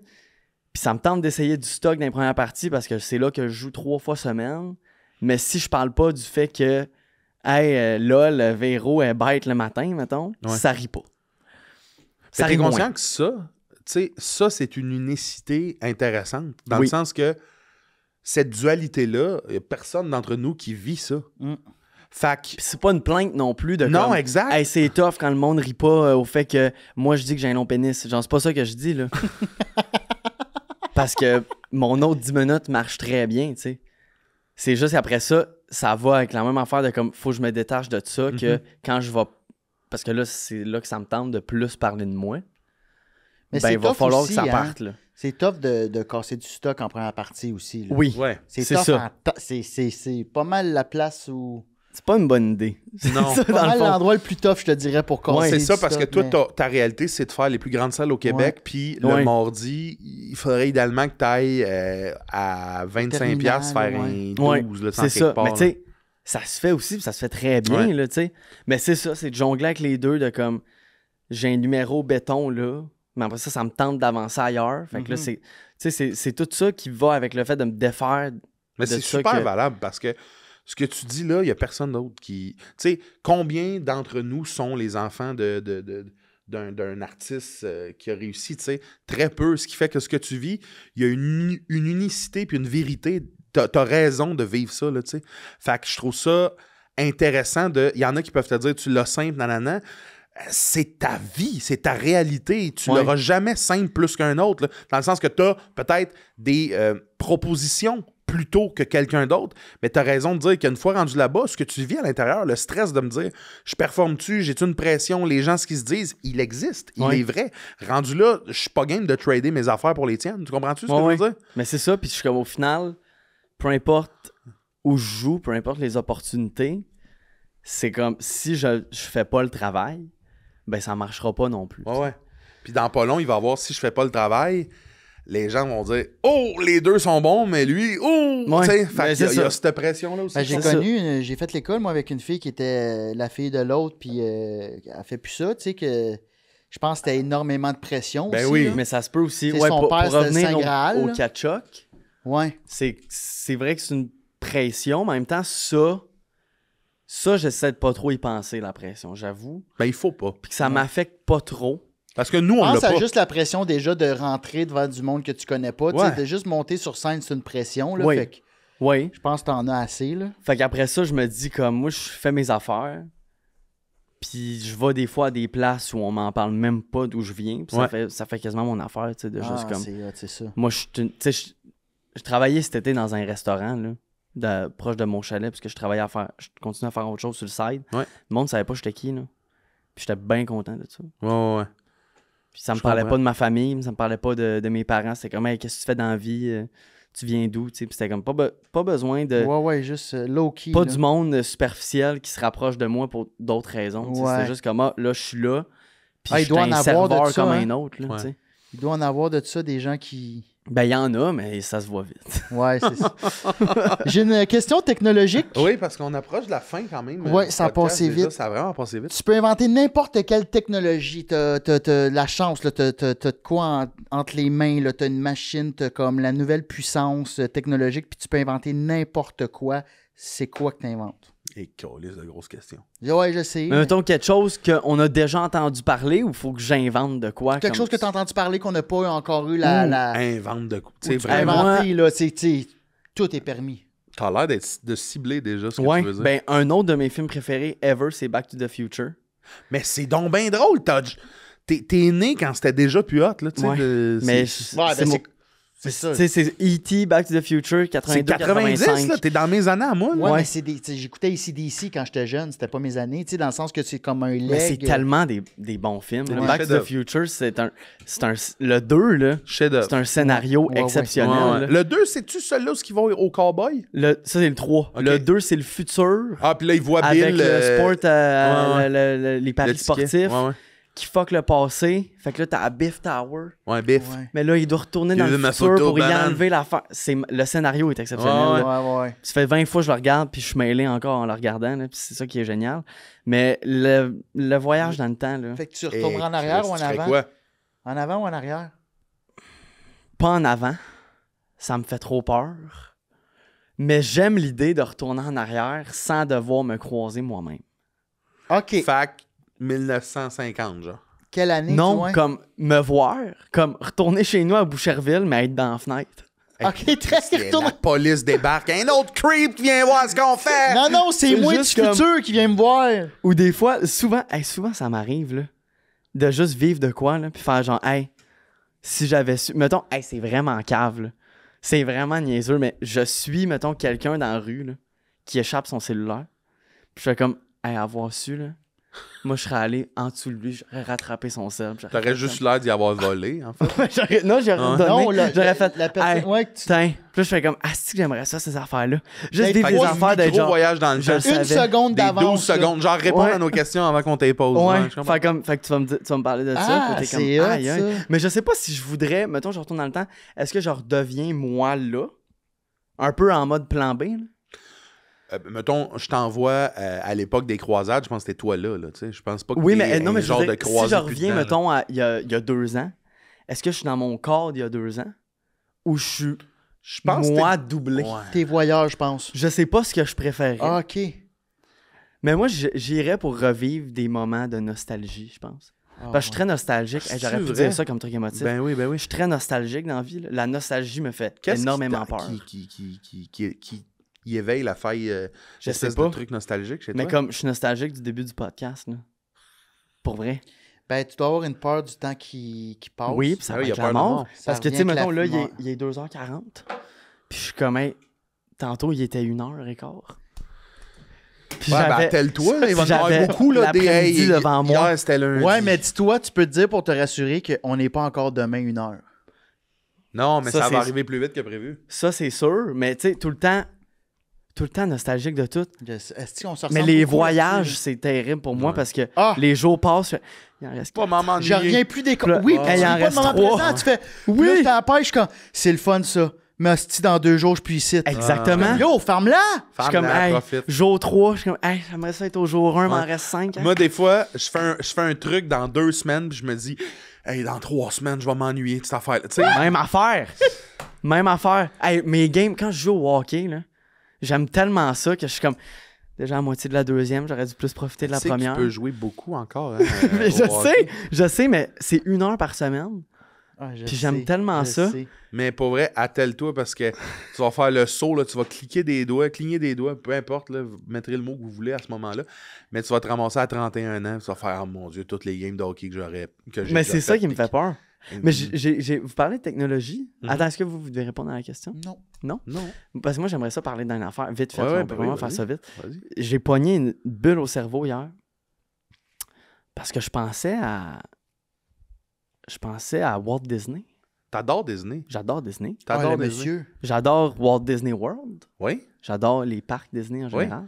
puis ça me tente d'essayer du stock dans les premières parties parce que c'est là que je joue 3 fois semaine, mais si je parle pas du fait que, hey, là, le Véro est bête le matin, mettons, Ouais. ça rit pas. Fait que t'es rit moins. conscient que ça, tu sais, ça, c'est une unicité intéressante. Dans Oui. le sens que cette dualité-là, il n'y a personne d'entre nous qui vit ça. Mm. Fait que, Puis c'est pas une plainte non plus de non, comme, exact. hey, c'est tough quand le monde rit pas au fait que moi je dis que j'ai un long pénis. Genre, c'est pas ça que je dis, là. Parce que mon autre 10 minutes marche très bien, tu sais. C'est juste qu'après ça, ça va avec la même affaire de comme, faut que je me détache de ça, que quand je vais. Parce que là, c'est là que ça me tente de plus parler de moi. Mais Ben, c'est il va tough falloir aussi, que ça hein. parte, là. C'est tough de casser du stock en première partie aussi. Là. Oui. Ouais. C'est c'est tough ça. c'est pas mal la place où C'est pas une bonne idée. Non. Ça, Pas dans le mal fond. l'endroit le plus tough, je te dirais, pour casser C'est du ça, parce que stock, toi, mais- ta réalité, c'est de faire les plus grandes salles au Québec, puis le Ouais. mardi, il faudrait idéalement que tu ailles à 25$ piastres faire Terminal, un Ouais, 12, là, c'est quelque ça. part, Mais là. tu sais, ça se fait aussi, puis ça se fait très bien, Ouais. là, tu sais. Mais c'est ça, c'est de jongler avec les deux, de comme, j'ai un numéro béton, là, mais après ça me tente d'avancer ailleurs. Fait que là, Mhm. c'est tout ça qui va avec le fait de me défaire. Mais de c'est ça super que- valable parce que ce que tu dis là, il n'y a personne d'autre qui. Tu sais, combien d'entre nous sont les enfants d'un artiste qui a réussi? Tu sais, très peu. Ce qui fait que ce que tu vis, il y a une unicité puis une vérité. T'as raison de vivre ça, là, tu sais. Fait que je trouve ça intéressant de. Il y en a qui peuvent te dire, tu l'as simple, nanana. C'est ta vie, c'est ta réalité. Tu Ouais. l'auras jamais simple plus qu'un autre, là. Dans le sens que tu as peut-être des propositions plus tôt que quelqu'un d'autre, mais tu as raison de dire qu'une fois rendu là-bas, ce que tu vis à l'intérieur, le stress de me dire je performe-tu, j'ai-tu une pression, les gens, ce qu'ils se disent, il existe, il Ouais. est vrai. Rendu là, je suis pas game de trader mes affaires pour les tiennes. Tu comprends-tu ce que Ouais, je veux dire? Mais c'est ça, puis je suis comme, au final, peu importe où je joue, peu importe les opportunités, c'est comme, si je fais pas le travail, ben ça marchera pas non plus. Ouais, ouais. Puis dans pas long, il va y avoir, si je fais pas le travail, les gens vont dire oh, les deux sont bons, mais lui, oh! Ouais, Tu sais, ben, fait c'est qu'il y a ça. cette pression-là aussi. Ben, j'ai C'est ça. connu, j'ai fait l'école, moi, avec une fille qui était la fille de l'autre, puis elle fait plus ça, tu sais, que je pense que c'était énormément de pression Ben aussi. oui. là. Mais ça se peut aussi, C'est ouais, son pour père, c'était le revenir Saint Graal, au là. catch-up, Ouais. c'est vrai que c'est une pression, mais en même temps, ça, j'essaie de pas trop y penser, la pression, j'avoue. Ben, il faut pas. Puis que ça m'affecte pas trop. Parce que nous, on l'a Pense à pas. juste la pression déjà de rentrer devant du monde que tu connais pas. Tu Ouais. sais, de juste monter sur scène, c'est une pression. Là, Oui. fait que Oui. je pense que t'en as assez. Là. Fait qu'après ça, je me dis comme, moi, je fais mes affaires, puis je vais des fois à des places où on m'en parle même pas d'où je viens, puis Ouais. ça fait quasiment mon affaire, tu sais, de juste comme... c'est hot, c'est ça. Moi, tu sais, je travaillais cet été dans un restaurant, là, proche de mon chalet, parce que je continuais à faire autre chose sur le side. Ouais. Le monde savait pas j'étais qui, là. Puis j'étais bien content de ça. Ouais, ouais, ouais. Puis ça me Je parlait comprends. pas de ma famille, ça me parlait pas de mes parents. C'était comme, hey, qu'est-ce que tu fais dans la vie? Tu viens d'où? Tu sais, puis c'était comme, pas besoin de... Ouais, ouais, juste low-key. Pas là. du monde superficiel qui se rapproche de moi pour d'autres raisons. Tu sais, Ouais. C'était juste comme, ah, là, je suis là. Puis Ah, il je suis doit en un avoir de serveur ça, comme hein. un autre. Là, Ouais. tu sais. Il doit en avoir de ça, des gens qui... Ben, il y en a, mais ça se voit vite. Ouais, c'est ça. J'ai une question technologique. Oui, parce qu'on approche de la fin quand même. Ouais, du ça a podcast, passé déjà. vite. Ça a vraiment passé vite. Tu peux inventer n'importe quelle technologie. T'as la chance, là, t'as de quoi entre les mains. Là, t'as une machine, t'as comme la nouvelle puissance technologique, puis tu peux inventer n'importe quoi. C'est quoi que t'inventes? Et câlisse de grosses questions. Ouais, je sais. Mais mettons quelque chose qu'on a déjà entendu parler ou il faut que j'invente de quoi? Quelque comme- chose que t'as entendu parler qu'on n'a pas encore eu la... Invente de coups. Tu sais, Tu peux vraiment, inventer, là, tu sais, tout est permis. t'as l'air de cibler déjà ce que Ouais, tu veux dire. ben un autre de mes films préférés ever, c'est Back to the Future. Mais c'est donc bien drôle. T'es né quand c'était déjà plus hot, là, tu sais. Ouais. de- Mais c'est- Ouais, c'est ben, mon- c'est ça. Tu sais, c'est E.T., Back to the Future, c'est 90, 82-85. là. T'es dans mes années à moi, là. Ouais, Ouais. mais c'est des... tu sais, j'écoutais ICDC quand j'étais jeune, c'était pas mes années, tu sais, dans le sens que c'est comme un leg. Mais c'est tellement des bons films. C'est là. des Back to the chefs-d'œuvre. Future, le 2, là, Chef-d'œuvre. c'est un scénario Ouais, ouais. exceptionnel. Ouais, ouais. là. Le 2, c'est-tu celui-là où ils vont au cowboy? Ça, c'est le 3. Ok. Le 2, c'est le futur. Ah, puis là, ils voient Avec Bill. le sport, ouais, les paris le ticket. sportifs Ouais, ouais. qui fuck le passé. Fait que là, t'as Biff Tower. Ouais, Biff. Ouais. Mais là, il doit retourner Il dans veut le ma futur photo, pour y banane. enlever la fin. Le scénario est exceptionnel. Ouais, là. Ouais, ouais. Ça fait 20 fois que je le regarde, puis je suis mêlé encore en le regardant, là, puis c'est ça qui est génial. Mais le voyage dans le temps, là, Fait que tu retourneras en arrière ou en Tu ferais avant? quoi? En avant ou en arrière? pas en avant, ça me fait trop peur. Mais j'aime l'idée de retourner en arrière sans devoir me croiser moi-même. OK. Fac 1950, genre. Quelle année, Non, tu vois? comme me voir, comme retourner chez nous à Boucherville, mais être dans la fenêtre. OK, très retourne. La police débarque. Un autre creep qui vient voir ce qu'on fait. Non, non, c'est C'est moi du juste comme- futur qui vient me voir. Ou des fois, souvent ça m'arrive, là, de juste vivre de quoi, là, puis faire genre, hey, si j'avais su. Mettons, hey, c'est vraiment cave, là. C'est vraiment niaiseux, mais je suis, mettons, quelqu'un dans la rue, là, qui échappe son cellulaire. Puis je fais comme, hey, avoir su, là, moi, je serais allé en dessous de lui, j'aurais rattrapé son sel. T'aurais juste l'air d'y avoir volé, en fait. Non, j'aurais donné. Non, J'aurais fait. la personne. Hey, Ouais, Tiens. Puis là, je fais comme, ah, si j'aimerais ça, ces affaires-là. Juste Hey, des fait vieilles que affaires de genre. voyage dans le je temps. le une savais. seconde Des d'avance. 12 là. secondes. Genre, répondre Ouais. à nos questions avant qu'on t'impose. Ouais, je comprends. fait que tu vas me parler de ça. Ah, puis t'es comme, c'est hot, aïe, aïe. ça. Mais je sais pas si je voudrais, mettons, je retourne dans le temps, est-ce que je redeviens moi là? Un peu en mode plan B, là? Mettons, je t'envoie à l'époque des croisades, je pense que c'était toi là, tu sais. Je pense pas que Oui, t'es mais non, un mais je genre veux de dire, si croisé je plus reviens, dedans, là. mettons, il y a 2 ans, est-ce que je suis dans mon corps d'il y a 2 ans? Ou je suis Je pense que moi t'es- doublé? Ouais. T'es voyeur, je pense. Je sais pas ce que je préférerais. Ah, OK. Mais moi, j'irais pour revivre des moments de nostalgie, je pense. Parce que je suis très nostalgique. Hey, j'aurais pu vrai? dire ça comme truc émotif. Ben oui, ben oui. Je suis très nostalgique dans la vie. Là. La nostalgie me fait énormément peur. Qui éveille la faille, Je espèce sais pas. de truc nostalgique chez Mais toi? comme je suis nostalgique du début du podcast, là. Pour vrai. Ben, tu dois avoir une peur du temps qui passe. Oui, puis ça Ah va oui, y a être peur la de mort. mort. Ça Parce que, tu sais, revient mettons, que là, la mort. il est 2h40. Puis je suis comme, hey, tantôt, il était 1h15. Puis Ouais, ben, attelle-toi, là, il va y en avoir j'avais beaucoup, là, des l'après-midi hey, devant moi. Hier, c'était lundi. Ouais, mais dis-toi, tu peux te dire pour te rassurer qu'on n'est pas encore demain 1h. Non, mais Ça, ça c'est- va arriver plus vite que prévu. Ça, c'est sûr. Mais, tu sais, tout le temps nostalgique de tout. Est-ce qu'on se Mais ressemble les beaucoup voyages, là-dessus? c'est terrible pour moi Ouais. parce que Ah! les jours passent. Il en reste Pas maman Je reviens plus des... Là, Oui, ah, puis tu il en vis pas reste le moment 3. présent, tu fais... Oui. Là, je t'empêche quand... C'est le fun, ça. Mais hostie, dans 2 jours, je suis ici. Exactement. Yo, ferme-la! Je suis comme, Femme-la, hey, profite. jour 3, je suis comme, hey, j'aimerais ça être au jour 1, il m'en Ouais. reste 5. Moi, des fois, je fais un truc dans 2 semaines, puis je me dis, hey, dans 3 semaines, je vais m'ennuyer de cette affaire. Tu sais, Même affaire. Même affaire. Hey, mes games, quand je joue au hockey, là, j'aime tellement ça que je suis comme, déjà à moitié de la deuxième, j'aurais dû plus profiter de la tu sais que première. tu peux jouer beaucoup encore. Hein, Mais au hockey. je sais, mais c'est 1 heure par semaine. Puis j'aime tellement ça. Mais pour vrai, attelle-toi parce que tu vas faire le saut, là, tu vas cligner des doigts, peu importe, là, vous mettrez le mot que vous voulez à ce moment-là. Mais tu vas te ramasser à 31 ans, tu vas faire, oh mon Dieu, toutes les games de hockey que j'ai Mais déjà c'est ça faites, qui me puis- fait peur. Mais vous parlez de technologie. Mhm. Attends, est-ce que vous devez répondre à la question? Non. Non? Non, Parce que moi, j'aimerais ça parler d'une affaire. Vite fait, Ouais, on ouais, peut ben vraiment oui, faire vas-y. ça vite. vas-y. J'ai pogné une bulle au cerveau hier. Parce que je pensais à Walt Disney. T'adores Disney. J'adore Disney. Ah, T'adores le Disney. monsieur. J'adore Walt Disney World. Oui? J'adore les parcs Disney en Oui. général.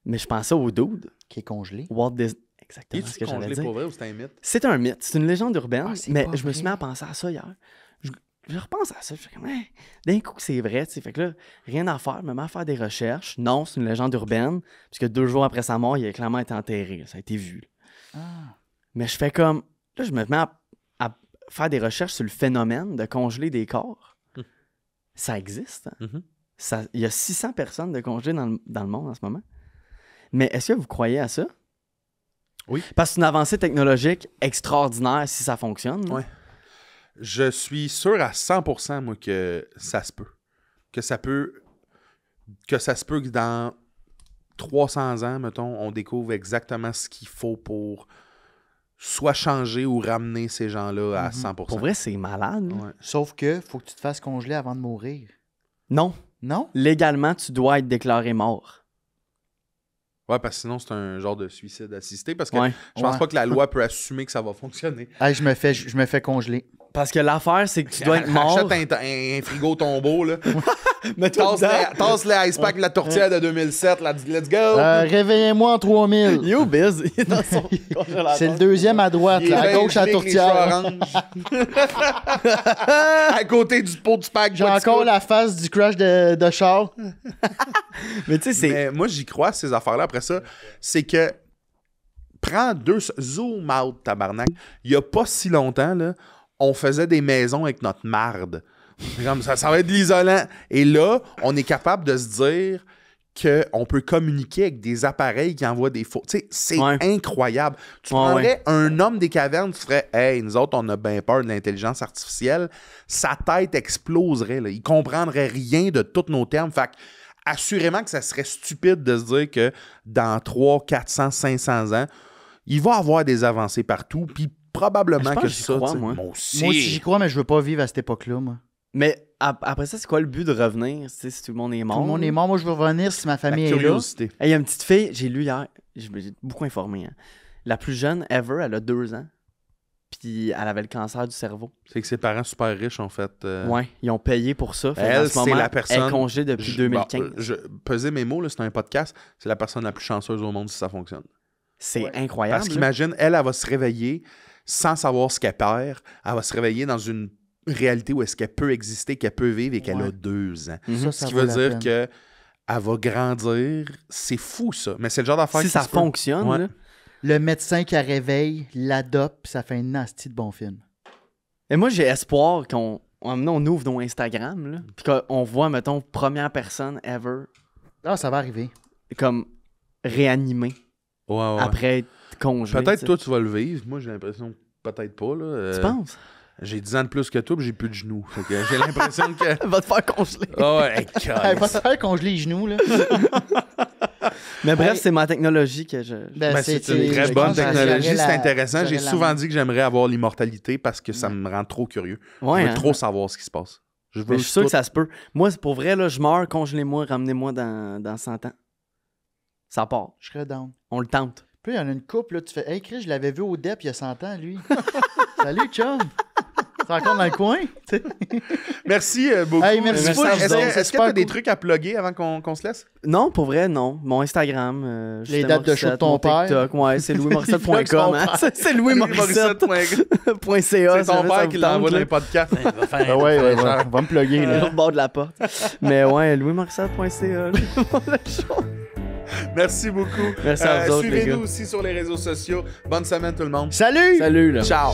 Mais je pensais au dude. Qui est congelé. Walt Disney. Exactement ce Es-tu que j'allais congelé dire. pour vrai ou c'est un mythe? C'est un mythe. C'est une légende urbaine. Ah, c'est mais pas je me suis mis vrai. à penser à ça hier. Je repense à ça. Je suis comme, hey, d'un coup que c'est vrai. Tu sais. Fait que là, rien à faire. Je me mets à faire des recherches. Non, c'est une légende urbaine. Puisque 2 jours après sa mort, il a clairement été enterré. Là. Ça a été vu. Là. Ah. Mais je fais comme. Là, je me mets à faire des recherches sur le phénomène de congeler des corps. Ça existe. Hein? Mhm. Il y a 600 personnes de congelées dans le monde en ce moment. Mais est-ce que vous croyez à ça? Oui. Parce que c'est une avancée technologique extraordinaire si ça fonctionne. là. Ouais. Je suis sûr à 100%, moi, que ça se peut. Que ça se peut que dans 300 ans, mettons, on découvre exactement ce qu'il faut pour soit changer ou ramener ces gens-là à 100%. Pour vrai, c'est malade. là. Ouais. Sauf que faut que tu te fasses congeler avant de mourir. Non. Non? Légalement, tu dois être déclaré mort. Ouais, parce que sinon, c'est un genre de suicide assisté. Parce que Ouais. je pense Ouais. pas que la loi peut assumer que ça va fonctionner. Hey, je me fais congeler. Parce que l'affaire, c'est que tu dois être mort. Achète un frigo tombeau, là. Mets-toi dedans. Tasse le ice pack, la tourtière de 2007. Là, let's go! Réveillez-moi en 3000. You biz. Il est dans son congélateur. C'est le deuxième à droite, Il est là, à bien gauche à la gelé avec les tourtière. cheveux oranges. À côté du pot du pack. J'ai encore la face du crash de char. Mais tu sais, c'est. Mais moi, j'y crois, ces affaires-là. Après ça, c'est que prends zoom out, tabarnak. Il y a pas si longtemps, là, on faisait des maisons avec notre marde. Comme ça va être de l'isolant. Et là, on est capable de se dire qu'on peut communiquer avec des appareils qui envoient des photos. Tu sais, c'est Ouais. incroyable. Tu Ouais, prendrais un homme des cavernes, tu ferais « Hey, nous autres, on a bien peur de l'intelligence artificielle. » Sa tête exploserait. Là. Il comprendrait rien de tous nos termes. Fait que, assurément que ça serait stupide de se dire que dans 300, 400, 500 ans, il va y avoir des avancées partout. Puis probablement Je pense que que j'y ça... crois, tu sais, moi. aussi. Moi aussi, j'y crois, mais je veux pas vivre à cette époque-là, moi. Mais après ça, c'est quoi le but de revenir, tu sais, si tout le monde est mort? Tout le monde est mort. Moi, je veux revenir si ma La famille est là. curiosité. Il y a une petite fille, j'ai lu hier, j'ai beaucoup informé. Hein. La plus jeune ever, elle a 2 ans. Puis elle avait le cancer du cerveau. C'est que ses parents super riches, en fait. Ouais, ils ont payé pour ça. Fait Elle, en ce c'est moment, la personne- elle est congé depuis 2015. Pesez mes mots, là, c'est un podcast. C'est la personne la plus chanceuse au monde si ça fonctionne. C'est incroyable. Parce là. qu'imagine, elle va se réveiller sans savoir ce qu'elle perd. Elle va se réveiller dans une réalité où est-ce qu'elle peut exister, qu'elle peut vivre et qu'elle Ouais. a 2 ans. Mhm. Ce qui veut dire qu'elle va grandir. C'est fou, ça. Mais c'est le genre d'affaire Si qui ça se peut. fonctionne, Ouais. là, Le médecin qui la réveille l'adopte, puis ça fait un nasty de bon film. et moi, j'ai espoir qu'on on ouvre nos Instagram, là, puis qu'on voit, mettons, première personne ever, Ah, ça va arriver. comme réanimée Ouais, ouais. après être congelée. Peut-être tu sais. toi, tu vas le vivre. Moi, j'ai l'impression que peut-être pas. Là. Tu penses? J'ai 10 ans de plus que toi, puis j'ai plus de genoux. Fait que j'ai l'impression que... Elle va te faire congeler. Ah ouais, hey, Elle va se faire congeler les genoux, là. Mais bref, Hey. c'est ma technologie que je... Ben, c'est une je très bonne pense que technologie, j'aurais c'est la- intéressant. J'ai j'aurais la souvent main. dit que j'aimerais avoir l'immortalité parce que ça me rend trop curieux. Ouais, je veux hein. trop savoir ce qui se passe. Je veux Mais je suis sûr tout- que ça se peut. Moi, c'est pour vrai, là, je meurs, congelez-moi, ramenez-moi dans 100 ans. Ça part. Je serais down. On le tente. Puis il y en a une couple, là, tu fais « Hey, Chris, je l'avais vu au DEP il y a 100 ans, lui. » Salut, chum! C'est encore dans le coin? Tu sais. Merci beaucoup. Hey, merci beaucoup, Est-ce c'est que tu super as des cool. trucs à plugger avant qu'on se laisse? Non, pour vrai, non. Mon Instagram. Les Justin dates de show de Morissette, ton mon père. TikTok, ouais, c'est Il louismorissette.com. vlog Hein? son C'est louismorissette.ca. C'est ton père qui l'envoie dans les podcasts. Ah ouais, ouais, on va me plugger, là. Au bord de la porte. Mais ouais, louismorissette.ca. Merci beaucoup. Merci à vous autres, les Suivez-nous gars. aussi sur les réseaux sociaux. Bonne semaine tout le monde. Salut! Salut, là. Ciao.